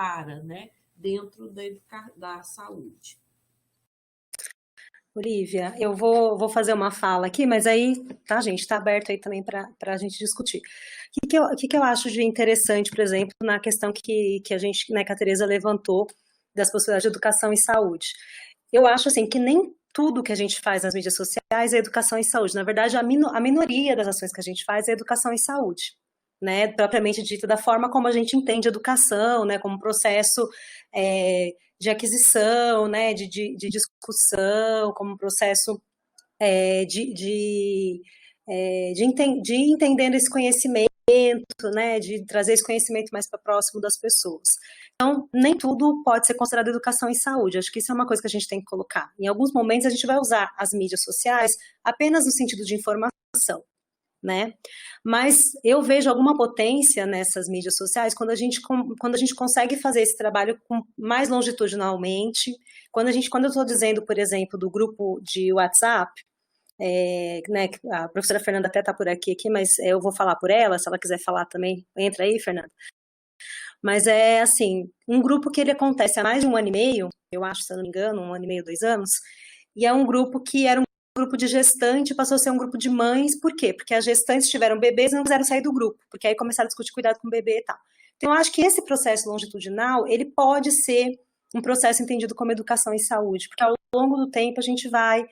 né, dentro da saúde. Olivia, eu vou fazer uma fala aqui, mas aí, tá, gente, está aberto aí também para a gente discutir. O que eu acho de interessante, por exemplo, na questão que a gente, né, que a Tereza levantou das possibilidades de educação e saúde. Eu acho, assim, que nem tudo que a gente faz nas mídias sociais é educação e saúde. Na verdade, a minoria das ações que a gente faz é educação e saúde, né, propriamente dito, da forma como a gente entende educação, né, como processo de aquisição, né, de discussão, como processo de entendendo esse conhecimento, né, de trazer esse conhecimento mais para próximo das pessoas. Então, nem tudo pode ser considerado educação e saúde. Acho que isso é uma coisa que a gente tem que colocar. Em alguns momentos, a gente vai usar as mídias sociais apenas no sentido de informação, né? Mas eu vejo alguma potência nessas mídias sociais quando a gente consegue fazer esse trabalho mais longitudinalmente. Quando eu estou dizendo, por exemplo, do grupo de WhatsApp, né, a professora Fernanda até está por aqui, mas eu vou falar por ela, se ela quiser falar também, entra aí, Fernanda. Mas é assim, um grupo que ele acontece há mais de 1 ano e meio, eu acho, se eu não me engano, 1 ano e meio, 2 anos, e é um grupo que era um grupo de gestante, passou a ser um grupo de mães. Por quê? Porque as gestantes tiveram bebês e não quiseram sair do grupo, porque aí começaram a discutir cuidado com o bebê e tal. Então, eu acho que esse processo longitudinal, ele pode ser um processo entendido como educação e saúde, porque ao longo do tempo a gente vai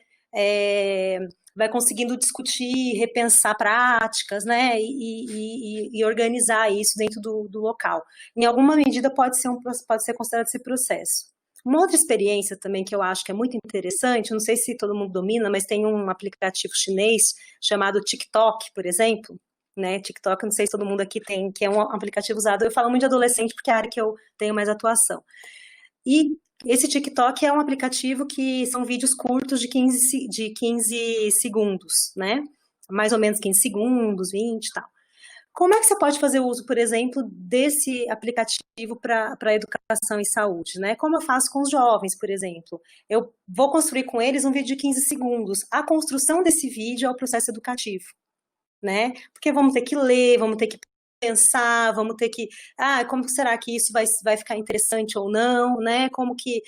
conseguindo discutir, repensar práticas, né, e organizar isso dentro do local. Em alguma medida pode ser considerado esse processo. Uma outra experiência também que eu acho que é muito interessante, não sei se todo mundo domina, mas tem um aplicativo chinês chamado TikTok, por exemplo, né? TikTok, não sei se todo mundo aqui tem, que é um aplicativo usado. Eu falo muito de adolescente porque é a área que eu tenho mais atuação. E esse TikTok é um aplicativo que são vídeos curtos de 15 segundos, né? Mais ou menos 15 segundos, 20 e tal. Como é que você pode fazer uso, por exemplo, desse aplicativo para educação e saúde, né? Como eu faço com os jovens, por exemplo. Eu vou construir com eles um vídeo de 15 segundos. A construção desse vídeo é o processo educativo, né? Porque vamos ter que ler, vamos ter que pensar, vamos ter que... como será que isso vai ficar interessante ou não, né? Como que...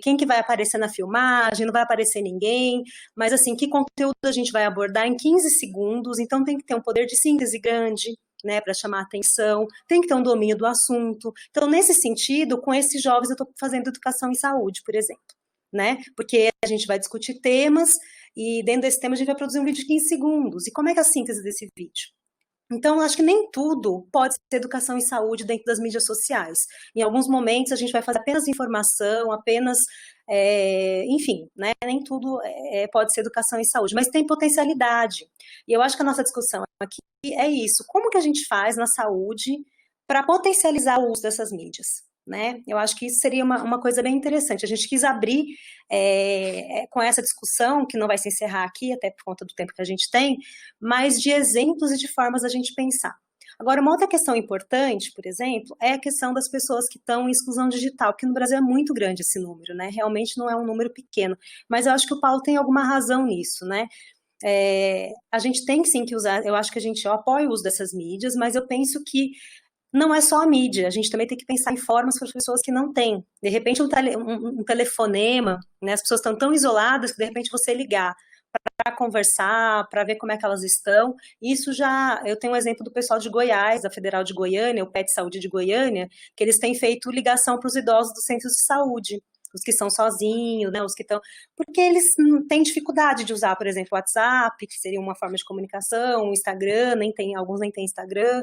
quem que vai aparecer na filmagem? Não vai aparecer ninguém. Mas, assim, que conteúdo a gente vai abordar em 15 segundos? Então, tem que ter um poder de síntese grande, né? Para chamar a atenção. Tem que ter um domínio do assunto. Então, nesse sentido, com esses jovens, eu estou fazendo educação em saúde, por exemplo, né? Porque a gente vai discutir temas e, dentro desse tema, a gente vai produzir um vídeo de 15 segundos. E como é que é a síntese desse vídeo? Então, eu acho que nem tudo pode ser educação e saúde dentro das mídias sociais. Em alguns momentos, a gente vai fazer apenas informação, enfim, né? Nem tudo pode ser educação e saúde, mas tem potencialidade. E eu acho que a nossa discussão aqui é isso. Como que a gente faz na saúde para potencializar o uso dessas mídias? Né? Eu acho que isso seria uma coisa bem interessante. A gente quis abrir com essa discussão, que não vai se encerrar aqui, até por conta do tempo que a gente tem, mas de exemplos e de formas da gente pensar. Agora, uma outra questão importante, por exemplo, é a questão das pessoas que estão em exclusão digital, que no Brasil é muito grande esse número, né? Realmente não é um número pequeno, mas eu acho que o Paulo tem alguma razão nisso, né? A gente tem sim que usar, eu acho que eu apoio o uso dessas mídias, mas eu penso que não é só a mídia, a gente também tem que pensar em formas para as pessoas que não têm. De repente, um telefonema, né, as pessoas estão tão isoladas que, de repente, você ligar para conversar, para ver como é que elas estão. Isso já, eu tenho um exemplo do pessoal de Goiás, da Federal de Goiânia, o PET Saúde de Goiânia, que eles têm feito ligação para os idosos dos centros de saúde, os que são sozinhos, né, os que estão... Porque eles têm dificuldade de usar, por exemplo, o WhatsApp, que seria uma forma de comunicação, o Instagram, alguns nem têm Instagram.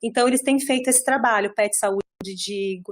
Então, eles têm feito esse trabalho, PET Saúde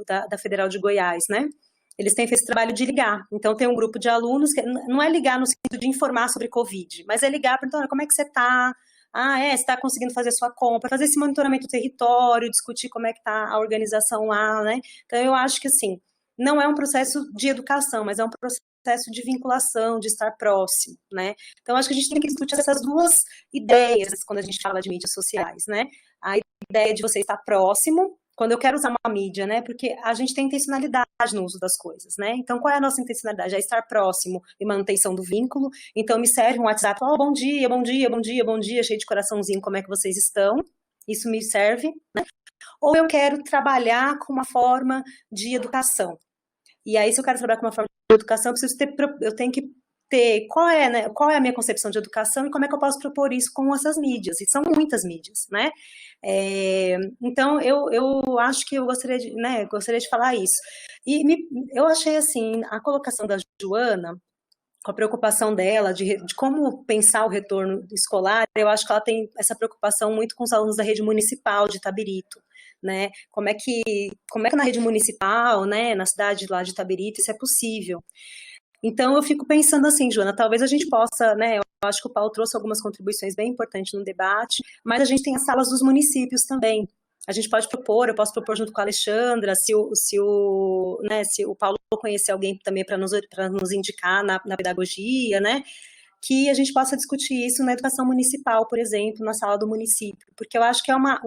da Federal de Goiás, né? Eles têm feito esse trabalho de ligar. Então, tem um grupo de alunos, que não é ligar no sentido de informar sobre Covid, mas é ligar para, então, como é que você está? Você está conseguindo fazer sua compra, fazer esse monitoramento do território, discutir como é que está a organização lá, né? Então, eu acho que, assim, não é um processo de educação, mas é um processo de vinculação, de estar próximo, né? Então, acho que a gente tem que discutir essas duas ideias quando a gente fala de mídias sociais, né? A ideia de você estar próximo, quando eu quero usar uma mídia, né? Porque a gente tem intencionalidade no uso das coisas, né? Então, qual é a nossa intencionalidade? É estar próximo e manutenção do vínculo. Então, me serve um WhatsApp, bom dia, bom dia, bom dia, bom dia, cheio de coraçãozinho, como é que vocês estão? Isso me serve, né? Ou eu quero trabalhar com uma forma de educação. E aí, se eu quero trabalhar com uma forma de educação, eu tenho que ter qual é a minha concepção de educação e como é que eu posso propor isso com essas mídias. E são muitas mídias, né? Então, eu acho que eu gostaria de falar isso. E eu achei, assim, a colocação da Joana, com a preocupação dela de como pensar o retorno escolar, eu acho que ela tem essa preocupação muito com os alunos da rede municipal de Itabirito, né? Como é que na rede municipal, né, na cidade lá de Itabirito, isso é possível. Então, eu fico pensando assim, Joana, talvez a gente possa, né, eu acho que o Paulo trouxe algumas contribuições bem importantes no debate, mas a gente tem as salas dos municípios também. A gente pode propor, eu posso propor junto com a Alexandra, se o Paulo conhecer alguém também para nos indicar na pedagogia, né, que a gente possa discutir isso na educação municipal, por exemplo, na sala do município, porque eu acho que é uma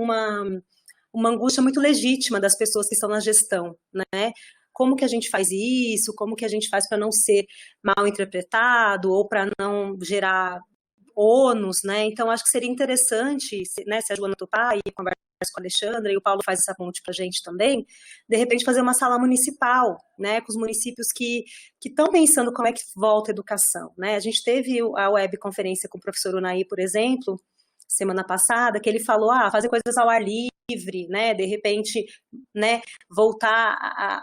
angústia muito legítima das pessoas que estão na gestão, né? Como que a gente faz isso? Como que a gente faz para não ser mal interpretado ou para não gerar ônus, né? Então, acho que seria interessante, né, se a Joana topar e conversa com a Alexandra e o Paulo faz essa ponte para a gente também, de repente fazer uma sala municipal, né, com os municípios que estão pensando como é que volta a educação, né? A gente teve a webconferência com o professor Unai, por exemplo, semana passada, que ele falou, fazer coisas ao ar livre, né, de repente, né, voltar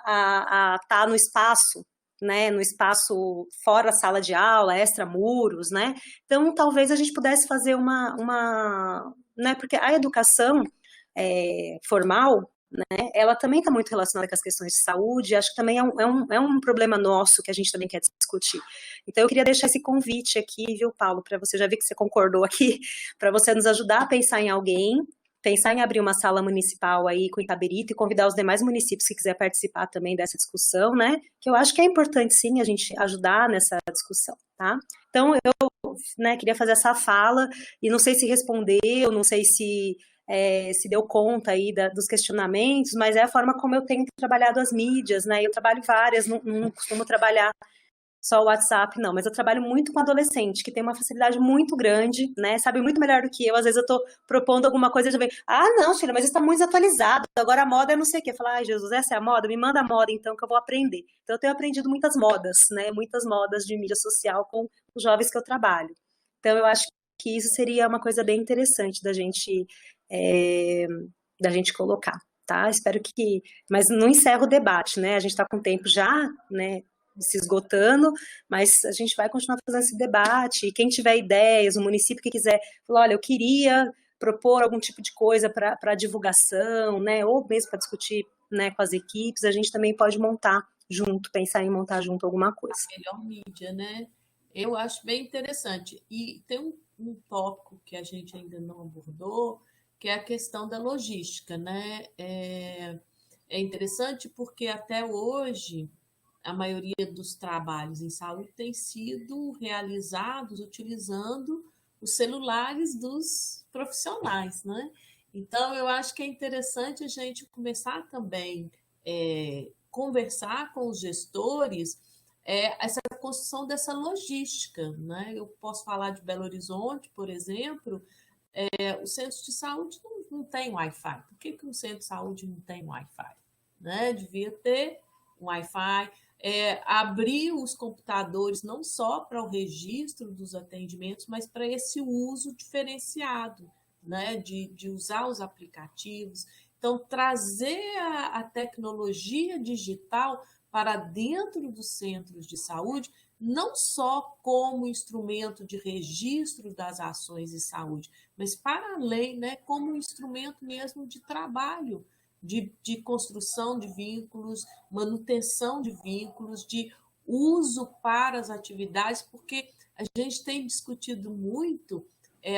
a estar no espaço, né, no espaço fora a sala de aula, extramuros, né, então talvez a gente pudesse fazer né, porque a educação formal, né, ela também está muito relacionada com as questões de saúde, acho que também é um problema nosso que a gente também quer discutir. Então, eu queria deixar esse convite aqui, viu, Paulo, para você, já vi que você concordou aqui, para você nos ajudar a pensar em alguém, pensar em abrir uma sala municipal aí com Itabirito e convidar os demais municípios que quiser participar também dessa discussão, né, que eu acho que é importante, sim, a gente ajudar nessa discussão, tá? Então, eu, né, queria fazer essa fala, e não sei se respondeu, não sei se deu conta aí dos questionamentos, mas é a forma como eu tenho trabalhado as mídias, né? Eu trabalho várias, não costumo trabalhar só o WhatsApp, não, mas eu trabalho muito com adolescente, que tem uma facilidade muito grande, né? Sabe muito melhor do que eu. Às vezes eu tô propondo alguma coisa e já vem, não, filha, mas isso tá muito desatualizado, agora a moda é não sei o quê. Eu falo, ai, Jesus, essa é a moda? Me manda a moda, então, que eu vou aprender. Então, eu tenho aprendido muitas modas, né? Muitas modas de mídia social com os jovens que eu trabalho. Então, eu acho que isso seria uma coisa bem interessante da gente colocar, tá? Espero que... Mas não encerra o debate, né? A gente está com o tempo já, né, se esgotando, mas a gente vai continuar fazendo esse debate, e quem tiver ideias, o município que quiser, falar, olha, eu queria propor algum tipo de coisa para divulgação, né, ou mesmo para discutir, né, com as equipes, a gente também pode montar junto, pensar em montar junto alguma coisa. A melhor mídia, né? Eu acho bem interessante. E tem um tópico que a gente ainda não abordou, que é a questão da logística, né? É interessante porque até hoje a maioria dos trabalhos em saúde tem sido realizados utilizando os celulares dos profissionais, né? Então, eu acho que é interessante a gente começar também conversar com os gestores essa construção dessa logística, né? Eu posso falar de Belo Horizonte, por exemplo, o centro de saúde não tem Wi-Fi. Por que um centro de saúde não tem Wi-Fi? Né? Devia ter um Wi-Fi. abrir os computadores não só para o registro dos atendimentos, mas para esse uso diferenciado, né, de usar os aplicativos. Então, trazer a tecnologia digital para dentro dos centros de saúde, não só como instrumento de registro das ações de saúde, mas para além, né, como instrumento mesmo de trabalho, de construção de vínculos, manutenção de vínculos, de uso para as atividades, porque a gente tem discutido muito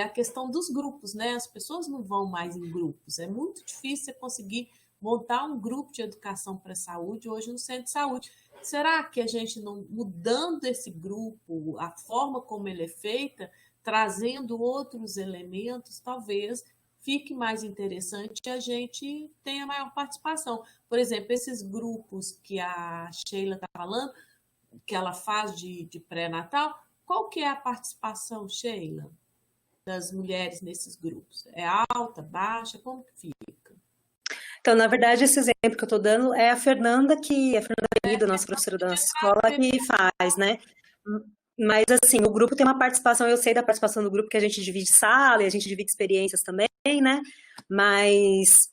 a questão dos grupos, né? As pessoas não vão mais em grupos, é muito difícil você conseguir montar um grupo de educação para a saúde hoje no centro de saúde. Será que a gente não, mudando esse grupo, a forma como ele é feita, trazendo outros elementos, talvez fique mais interessante e a gente tenha maior participação? Por exemplo, esses grupos que a Sheila está falando, que ela faz de pré-natal, qual que é a participação, Sheila, das mulheres nesses grupos? É alta, baixa? Como que fica? Então, na verdade, esse exemplo que eu estou dando é a Fernanda Benida, nossa professora da nossa escola, que faz, né? Mas, assim, o grupo tem uma participação, eu sei da participação do grupo, que a gente divide sala e a gente divide experiências também, né? Mas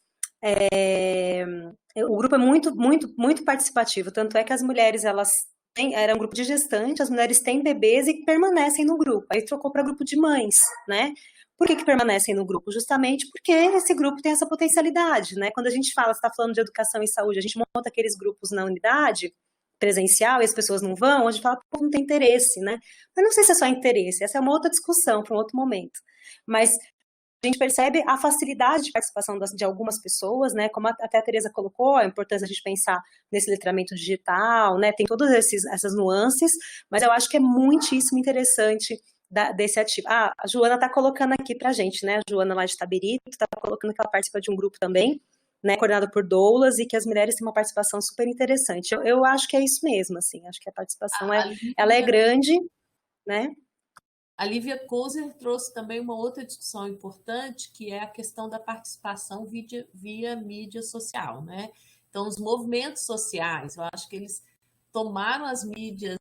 o grupo é muito, muito, muito participativo, tanto é que as mulheres, era um grupo de gestantes, as mulheres têm bebês e permanecem no grupo. Aí trocou para grupo de mães, né? Por que permanecem no grupo? Justamente porque esse grupo tem essa potencialidade, né? Quando a gente fala, você está falando de educação e saúde, a gente monta aqueles grupos na unidade presencial e as pessoas não vão, a gente fala, pô, não tem interesse, né? Mas não sei se é só interesse, essa é uma outra discussão para um outro momento. Mas a gente percebe a facilidade de participação de algumas pessoas, né? Como até a Tereza colocou, é importante a gente pensar nesse letramento digital, né? Tem todas essas nuances, mas eu acho que é muitíssimo interessante desse ativo. A Joana está colocando aqui para a gente, né? A Joana lá de Itabirito está colocando que ela participa de um grupo também, né? Coordenado por doulas, e que as mulheres têm uma participação super interessante. Eu acho que é isso mesmo, assim. Acho que a participação ela é grande, né? A Lívia Kozer trouxe também uma outra discussão importante, que é a questão da participação via mídia social, né? Então, os movimentos sociais, eu acho que eles tomaram as mídias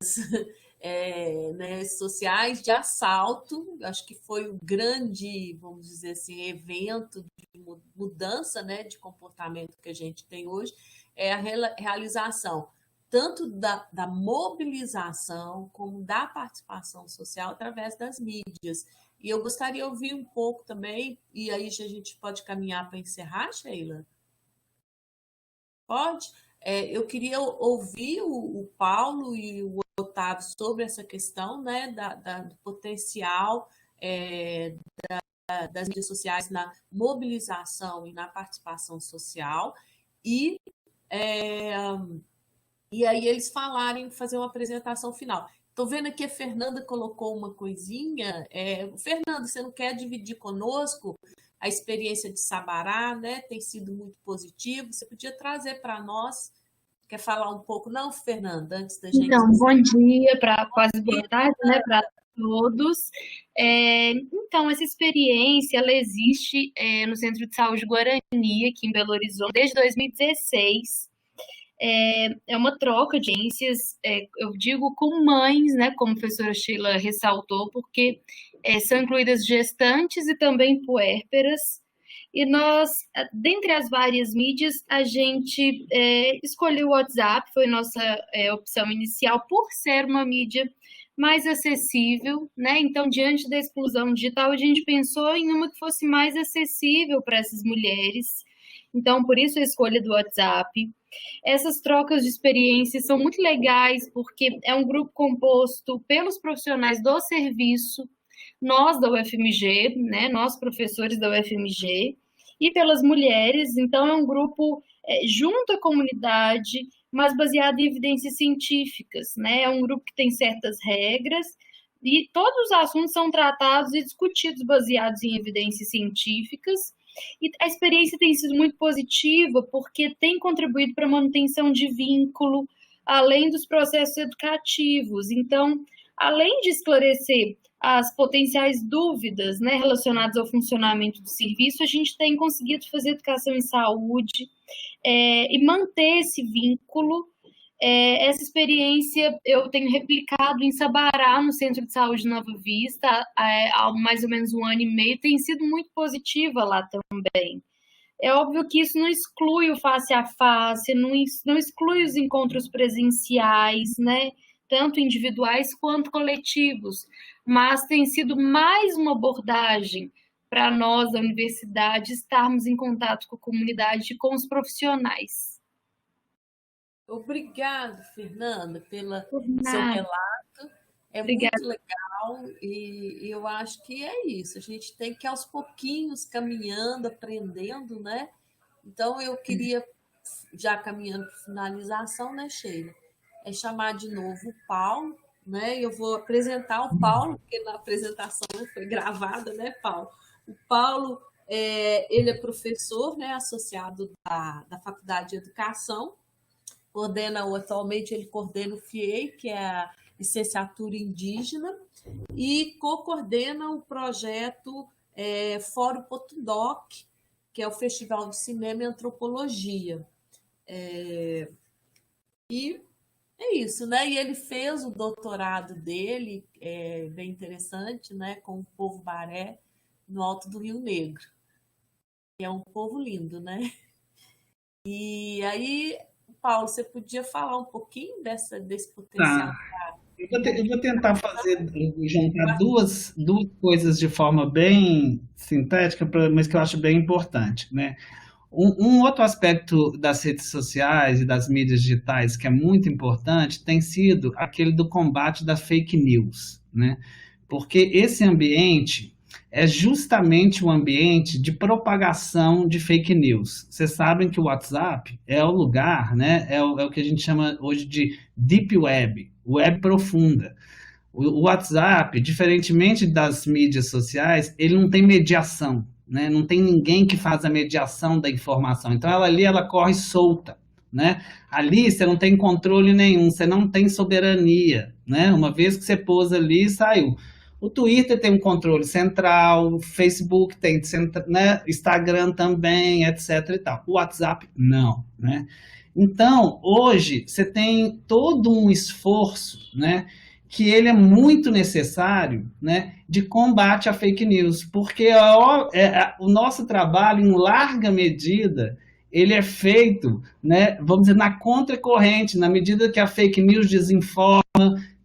né, sociais de assalto. Eu acho que foi um grande, vamos dizer assim, evento de mudança, né, de comportamento que a gente tem hoje, é a realização tanto da mobilização como da participação social através das mídias. E eu gostaria de ouvir um pouco também, e aí a gente pode caminhar para encerrar, Sheila? Pode? Eu queria ouvir o Paulo e o Otávio sobre essa questão, né, do potencial das mídias sociais na mobilização e na participação social, e aí eles fazer uma apresentação final. Estou vendo aqui a Fernanda colocou uma coisinha. Fernanda, você não quer dividir conosco a experiência de Sabará, né? Tem sido muito positivo. Você podia trazer para nós. Quer falar um pouco? Não, Fernanda, antes da gente... Então, bom dia, quase boa tarde, né, para todos. Então, essa experiência, ela existe no Centro de Saúde Guarani, aqui em Belo Horizonte, desde 2016. É uma troca de experiências, eu digo com mães, né, como a professora Sheila ressaltou, porque são incluídas gestantes e também puérperas, e nós, dentre as várias mídias, a gente escolheu o WhatsApp, foi nossa opção inicial, por ser uma mídia mais acessível, né? Então, diante da exclusão digital, a gente pensou em uma que fosse mais acessível para essas mulheres, então, por isso a escolha do WhatsApp. Essas trocas de experiências são muito legais, porque é um grupo composto pelos profissionais do serviço, nós da UFMG, né, nós professores da UFMG, e pelas mulheres. Então, é um grupo junto à comunidade, mas baseado em evidências científicas, né? É um grupo que tem certas regras, e todos os assuntos são tratados e discutidos baseados em evidências científicas. E a experiência tem sido muito positiva, porque tem contribuído para a manutenção de vínculo, além dos processos educativos. Então, além de esclarecer as potenciais dúvidas, né, relacionadas ao funcionamento do serviço, a gente tem conseguido fazer educação em saúde e manter esse vínculo Essa experiência eu tenho replicado em Sabará, no Centro de Saúde Nova Vista, há mais ou menos 1 ano e meio, tem sido muito positiva lá também. É óbvio que isso não exclui o face a face, não exclui os encontros presenciais, né? Tanto individuais quanto coletivos, mas tem sido mais uma abordagem para nós da universidade estarmos em contato com a comunidade e com os profissionais. Obrigado, Fernanda, pelo Por seu nada. relato. É Obrigada. muito legal e eu acho que é isso. A gente tem que, aos pouquinhos, caminhando, aprendendo, né? Então, eu queria, já caminhando para finalização, né, Sheila? É chamar de novo o Paulo, né? Eu vou apresentar o Paulo, porque na apresentação foi gravada, né, Paulo? O Paulo, ele é professor, né, associado da Faculdade de Educação, atualmente ele coordena o FIEI, que é a licenciatura indígena, e co-coordena o projeto Fórum Potundoc, que é o Festival de Cinema e Antropologia. E é isso, né? E ele fez o doutorado dele, bem interessante, né? Com o povo Baré, no Alto do Rio Negro. Que é um povo lindo, né? E aí, Paulo, você podia falar um pouquinho desse potencial? Tá. Eu vou tentar juntar duas coisas de forma bem sintética, mas que eu acho bem importante, né? Um outro aspecto das redes sociais e das mídias digitais que é muito importante tem sido aquele do combate da fake news, né? Porque esse ambiente é justamente o ambiente de propagação de fake news. Vocês sabem que o WhatsApp é o lugar, né? É o que a gente chama hoje de Deep Web, web profunda. O WhatsApp, diferentemente das mídias sociais, ele não tem mediação, né? Não tem ninguém que faz a mediação da informação. Então, ela corre solta, né? Ali você não tem controle nenhum, você não tem soberania, né? Uma vez que você pôs ali, saiu. O Twitter tem um controle central, o Facebook tem, né? Instagram também, etc. e tal. O WhatsApp, não, né? Então, hoje, você tem todo um esforço, né? Que ele é muito necessário, né, de combate à fake news, porque o nosso trabalho, em larga medida, ele é feito, né, vamos dizer, na contracorrente, na medida que a fake news desinforma,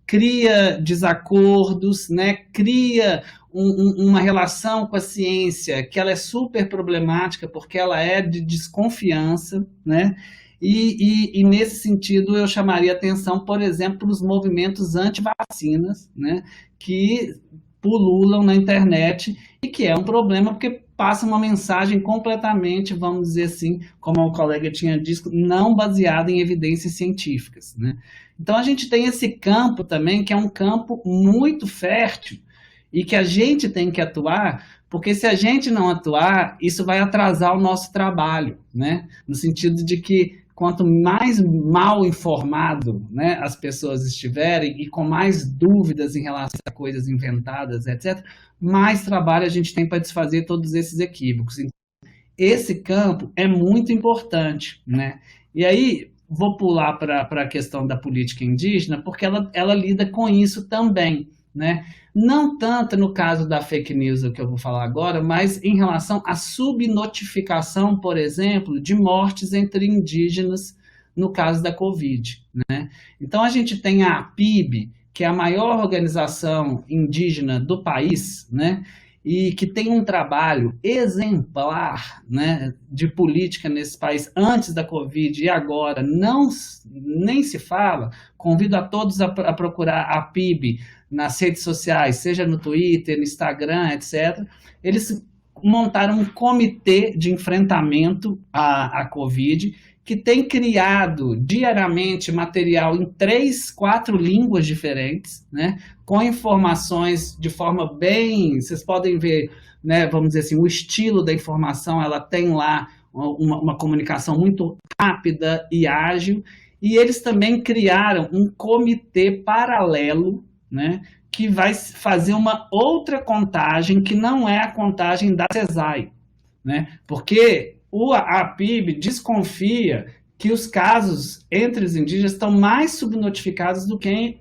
cria desacordos, né, cria uma relação com a ciência que ela é super problemática, porque ela é de desconfiança, né? E nesse sentido eu chamaria atenção, por exemplo, para os movimentos anti-vacinas, né, que pululam na internet e que é um problema porque passa uma mensagem completamente, vamos dizer assim, como o colega tinha dito, não baseada em evidências científicas, né? Então a gente tem esse campo também, que é um campo muito fértil e que a gente tem que atuar, porque se a gente não atuar, isso vai atrasar o nosso trabalho, né? No sentido de que quanto mais mal informado, né, as pessoas estiverem e com mais dúvidas em relação a coisas inventadas, etc., mais trabalho a gente tem para desfazer todos esses equívocos. Então, esse campo é muito importante, né? E aí, vou pular para a questão da política indígena, porque ela lida com isso também, né? Não tanto no caso da fake news, o que eu vou falar agora, mas em relação à subnotificação, por exemplo, de mortes entre indígenas no caso da Covid, né? Então a gente tem a APIB, que é a maior organização indígena do país, né? E que tem um trabalho exemplar, né, de política nesse país antes da Covid e agora nem se fala. Convido a todos a procurar a APIB nas redes sociais, seja no Twitter, no Instagram, etc. Eles montaram um comitê de enfrentamento à Covid, que tem criado diariamente material em 3, 4 línguas diferentes, né, com informações de forma bem... Vocês podem ver, né, vamos dizer assim, o estilo da informação, ela tem lá uma comunicação muito rápida e ágil, e eles também criaram um comitê paralelo, né, que vai fazer uma outra contagem, que não é a contagem da CESAI, né, porque a APIB desconfia que os casos entre os indígenas estão mais subnotificados do que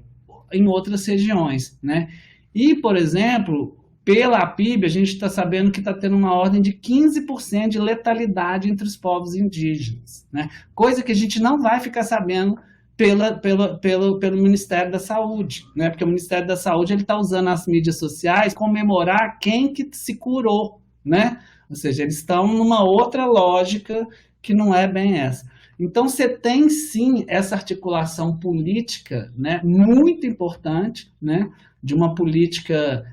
em outras regiões, né? E, por exemplo, pela PIB, a gente está sabendo que está tendo uma ordem de 15% de letalidade entre os povos indígenas, né? Coisa que a gente não vai ficar sabendo pelo Ministério da Saúde, né? Porque o Ministério da Saúde está usando as mídias sociais comemorar quem que se curou, né? Ou seja, eles estão numa outra lógica que não é bem essa. Então, você tem, sim, essa articulação política, né, muito importante, né, de uma política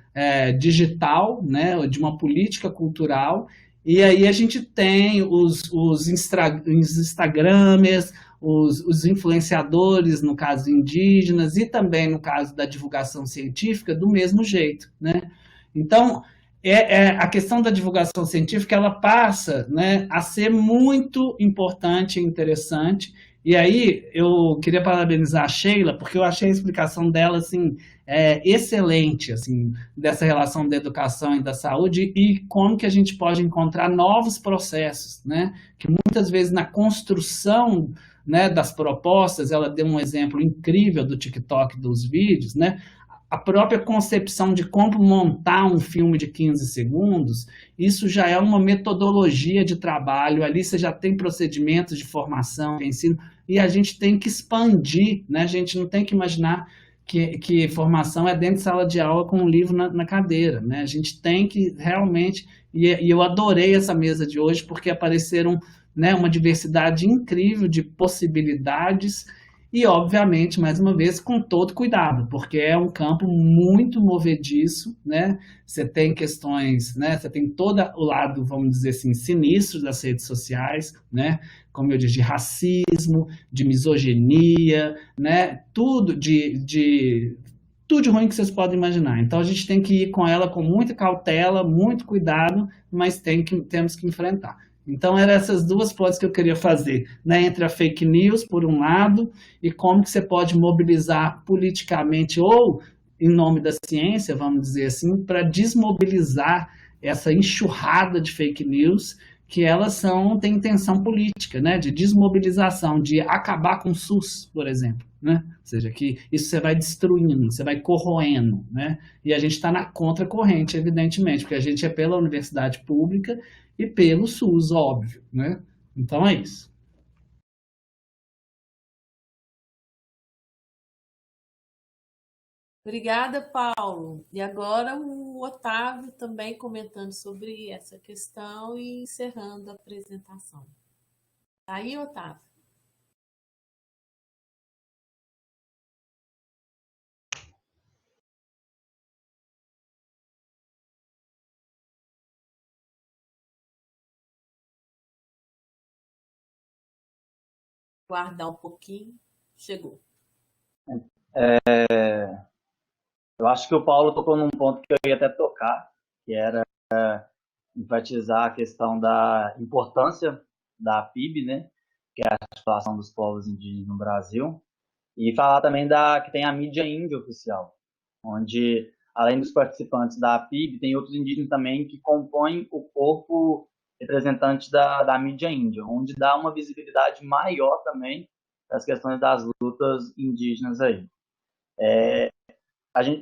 digital, né, de uma política cultural, e aí a gente tem os Instagramers, os influenciadores, no caso indígenas, e também no caso da divulgação científica, do mesmo jeito, né? Então, a questão da divulgação científica, ela passa, né, a ser muito importante e interessante. E aí eu queria parabenizar a Sheila, porque eu achei a explicação dela assim, excelente, assim, dessa relação da educação e da saúde e como que a gente pode encontrar novos processos, né, que muitas vezes na construção, né, das propostas, ela deu um exemplo incrível do TikTok, dos vídeos, né, a própria concepção de como montar um filme de 15 segundos, isso já é uma metodologia de trabalho, ali você já tem procedimentos de formação, de ensino, e a gente tem que expandir, né? A gente não tem que imaginar que formação é dentro de sala de aula com um livro na cadeira, né? A gente tem que realmente, e eu adorei essa mesa de hoje, porque apareceram, né, uma diversidade incrível de possibilidades. E, obviamente, mais uma vez, com todo cuidado, porque é um campo muito movediço, né? Você tem questões, né? Você tem todo o lado, vamos dizer assim, sinistro das redes sociais, né? Como eu disse, de racismo, de misoginia, né? Tudo tudo de ruim que vocês podem imaginar. Então, a gente tem que ir com ela com muita cautela, muito cuidado, mas temos que enfrentar. Então, eram essas duas pontes que eu queria fazer, né? Entre a fake news, por um lado, e como que você pode mobilizar politicamente ou em nome da ciência, vamos dizer assim, para desmobilizar essa enxurrada de fake news, que elas têm intenção política, né? De desmobilização, de acabar com o SUS, por exemplo, né? Ou seja, que isso você vai destruindo, você vai corroendo, né? E a gente está na contracorrente, evidentemente, porque a gente é pela universidade pública e pelo SUS, óbvio, né? Então é isso. Obrigada, Paulo. E agora o Otávio também comentando sobre essa questão e encerrando a apresentação. Tá aí, Otávio? Guardar um pouquinho. Chegou. Eu acho que o Paulo tocou num ponto que eu ia até tocar, que era enfatizar a questão da importância da PIB, né, que é a articulação dos povos indígenas no Brasil, e falar também que tem a mídia índia oficial, onde, além dos participantes da PIB, tem outros indígenas também que compõem o corpo representante da mídia índia, onde dá uma visibilidade maior também das questões das lutas indígenas aí.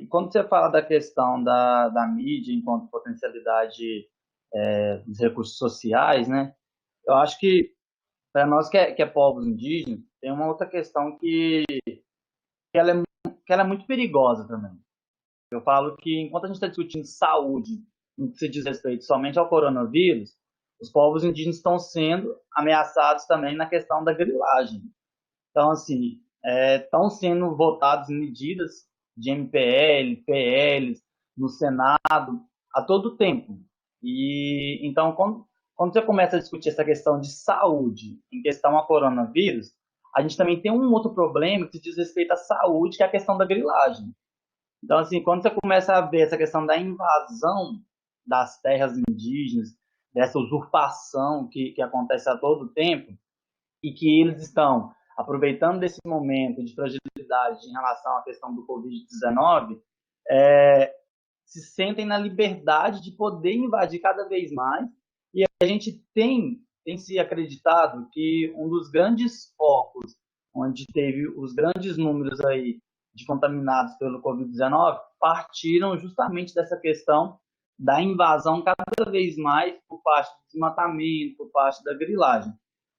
Quando você fala da questão da mídia enquanto potencialidade dos recursos sociais, né, eu acho que para nós que é povos indígenas, tem uma outra questão que ela é muito perigosa também. Eu falo que enquanto a gente está discutindo saúde, no que se diz respeito somente ao coronavírus, os povos indígenas estão sendo ameaçados também na questão da grilagem. Então, assim, estão sendo votadas medidas de MPL, PLs, no Senado, a todo tempo. E então, quando você começa a discutir essa questão de saúde em questão ao coronavírus, a gente também tem um outro problema que diz respeito à saúde, que é a questão da grilagem. Então, assim, quando você começa a ver essa questão da invasão das terras indígenas, dessa usurpação que acontece a todo tempo, e que eles estão aproveitando desse momento de fragilidade em relação à questão do Covid-19, se sentem na liberdade de poder invadir cada vez mais. E a gente tem tem se acreditado que um dos grandes focos onde teve os grandes números aí de contaminados pelo Covid-19 partiram justamente dessa questão da invasão cada vez mais por parte do desmatamento, por parte da grilagem.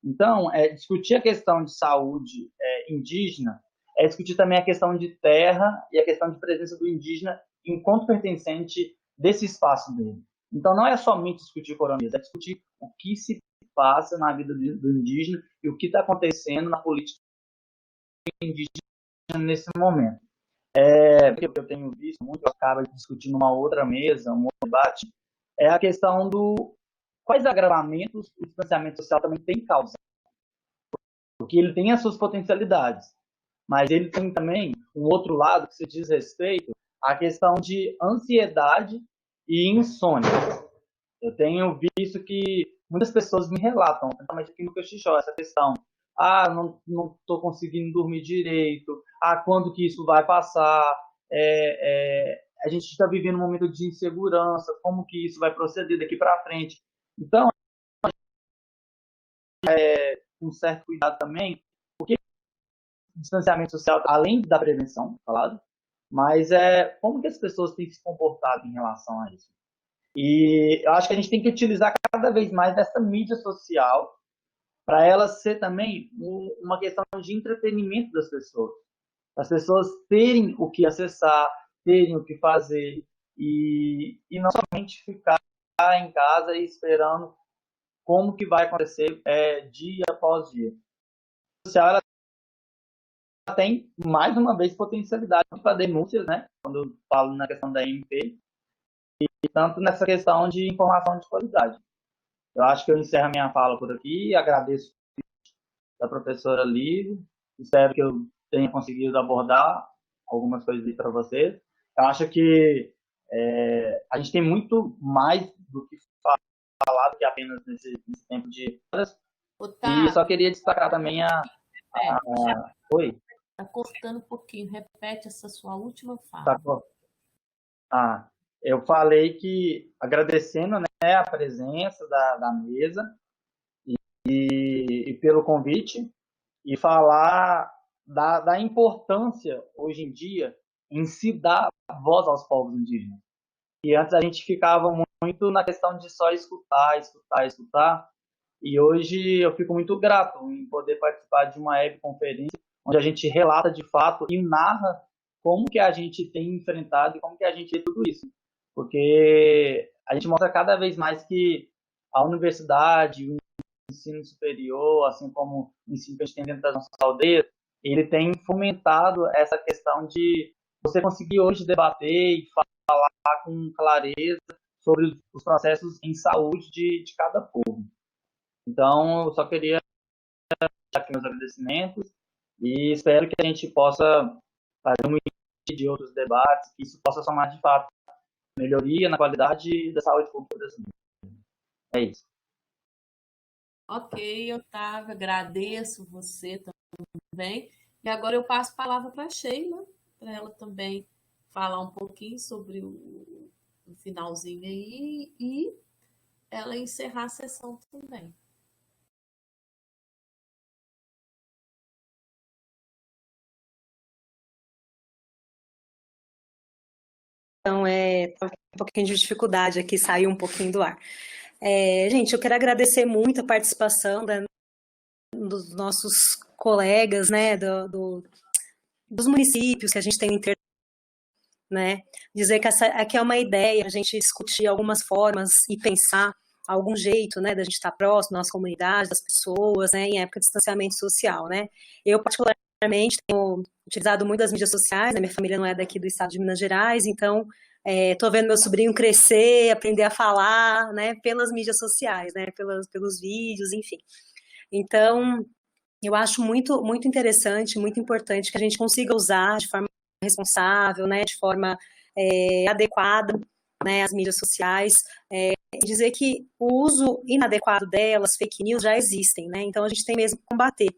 Então, discutir a questão de saúde indígena é discutir também a questão de terra e a questão de presença do indígena enquanto pertencente desse espaço dele. Então, não é somente discutir coronéis, é discutir o que se passa na vida do indígena e o que está acontecendo na política indígena nesse momento. Porque eu tenho visto muito, eu acabo discutindo numa outra mesa, um outro debate, é a questão do quais agravamentos o distanciamento social também tem causado. Porque ele tem as suas potencialidades, mas ele tem também um outro lado que se diz respeito à questão de ansiedade e insônia. Eu tenho visto que muitas pessoas me relatam, principalmente aqui no Caxixó, essa questão. Não estou conseguindo dormir direito. Quando que isso vai passar? A gente está vivendo um momento de insegurança. Como que isso vai proceder daqui para frente? Então, com certo cuidado também, porque o distanciamento social, além da prevenção, falado, mas como que as pessoas têm se comportado em relação a isso? E eu acho que a gente tem que utilizar cada vez mais dessa mídia social para ela ser também uma questão de entretenimento das pessoas. As pessoas terem o que acessar, terem o que fazer e não somente ficar em casa e esperando como que vai acontecer dia após dia. A social ela tem, mais uma vez, potencialidade para denúncias, né? Quando eu falo na questão da MP, e tanto nessa questão de informação de qualidade. Eu acho que eu encerro a minha fala por aqui, agradeço a professora Lívia, espero que eu tenha conseguido abordar algumas coisas para vocês. Eu acho que a gente tem muito mais do que falar do que apenas nesse tempo de horas. E só queria destacar também Oi? Está cortando um pouquinho, repete essa sua última fala. Eu falei que agradecendo, né, a presença da mesa e pelo convite e falar da importância hoje em dia em se dar voz aos povos indígenas. E antes a gente ficava muito na questão de só escutar, e hoje eu fico muito grato em poder participar de uma webconferência onde a gente relata de fato e narra como que a gente tem enfrentado e como que a gente vê tudo isso. Porque a gente mostra cada vez mais que a universidade, o ensino superior, assim como o ensino que a gente tem dentro das nossas aldeias, ele tem fomentado essa questão de você conseguir hoje debater e falar com clareza sobre os processos em saúde de cada povo. Então, eu só queria deixar aqui meus agradecimentos e espero que a gente possa fazer um de outros debates, que isso possa somar de fato melhoria na qualidade da saúde pública brasileira. É isso. Ok, Otávio, agradeço você também. E agora eu passo a palavra para a Sheila, para ela também falar um pouquinho sobre o finalzinho aí e ela encerrar a sessão também. Então, um pouquinho de dificuldade aqui, sair um pouquinho do ar. Gente, eu quero agradecer muito a participação dos nossos colegas, né, dos municípios que a gente tem no interior, né, dizer que aqui é uma ideia, a gente discutir algumas formas e pensar algum jeito, né, da gente estar próximo da nossa comunidade, das pessoas, né, em época de distanciamento social, né. Eu, particularmente, tenho utilizado muito as mídias sociais, né, minha família não é daqui do estado de Minas Gerais, então estou vendo meu sobrinho crescer, aprender a falar, né, pelas mídias sociais, né, pelos vídeos, enfim. Então, eu acho muito, muito interessante, muito importante que a gente consiga usar de forma responsável, né, de forma adequada, né, as mídias sociais, dizer que o uso inadequado delas, fake news, já existem, né, então a gente tem mesmo que combater.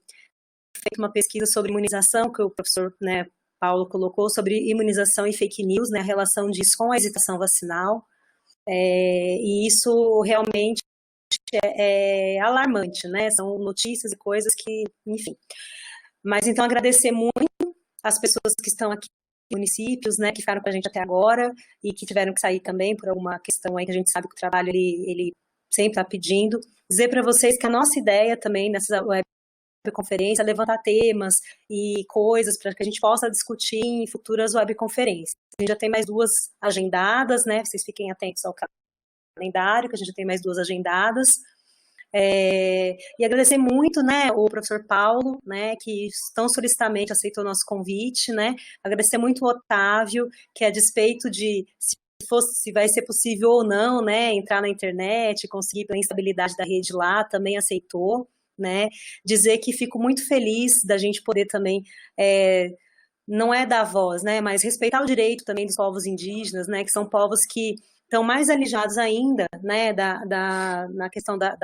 Feito uma pesquisa sobre imunização, que o professor, né, Paulo colocou, sobre imunização e fake news, né, a relação disso com a hesitação vacinal, e isso realmente é alarmante, né? São notícias e coisas que, enfim. Mas então agradecer muito as pessoas que estão aqui municípios, né, que ficaram com a gente até agora e que tiveram que sair também por alguma questão aí que a gente sabe que o trabalho ele sempre está pedindo. Dizer para vocês que a nossa ideia também nessa webconferência é levantar temas e coisas para que a gente possa discutir em futuras webconferências. A gente já tem mais 2 agendadas, né, vocês fiquem atentos ao calendário, que a gente já tem mais 2 agendadas. E agradecer muito, né, o professor Paulo, né, que tão solicitamente aceitou o nosso convite, né, agradecer muito o Otávio, que a despeito de se vai ser possível ou não, né, entrar na internet, conseguir pela instabilidade da rede lá, também aceitou, né, dizer que fico muito feliz da gente poder também, não é dar voz, né, mas respeitar o direito também dos povos indígenas, né, que são povos que estão mais alijados ainda, né, na questão da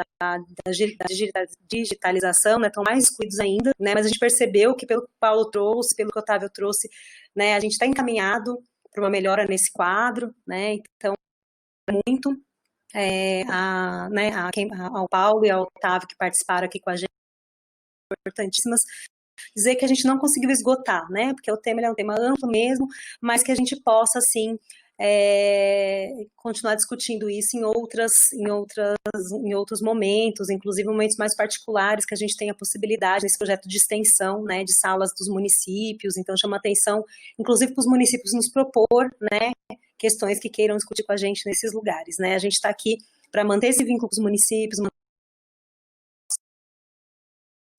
digitalização, né, estão mais excluídos ainda, né, mas a gente percebeu que pelo que o Paulo trouxe, pelo que o Otávio trouxe, né, a gente está encaminhado para uma melhora nesse quadro, né, então, muito ao Paulo e ao Otávio que participaram aqui com a gente, importantíssimas, dizer que a gente não conseguiu esgotar, né, porque o tema é um tema amplo mesmo, mas que a gente possa, assim, continuar discutindo isso em outros momentos, inclusive momentos mais particulares que a gente tem a possibilidade nesse projeto de extensão, né, de salas dos municípios, então chama atenção, inclusive para os municípios nos propor, né, questões que queiram discutir com a gente nesses lugares, né, a gente está aqui para manter esse vínculo com os municípios,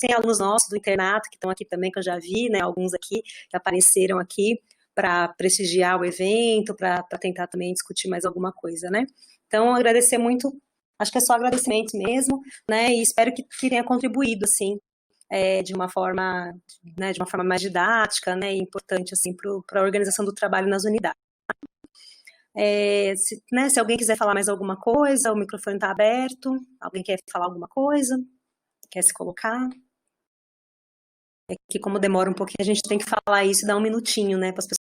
tem alunos nossos do internato que estão aqui também, que eu já vi, né, alguns aqui que apareceram aqui, para prestigiar o evento, para tentar também discutir mais alguma coisa, né? Então, agradecer muito, acho que é só agradecimento mesmo, né? E espero que tenha contribuído, assim, de uma forma mais didática, né? E importante, assim, para a organização do trabalho nas unidades. Se alguém quiser falar mais alguma coisa, o microfone está aberto. Alguém quer falar alguma coisa? Quer se colocar? É que como demora um pouquinho, a gente tem que falar isso e dar um minutinho, né? Para as pessoas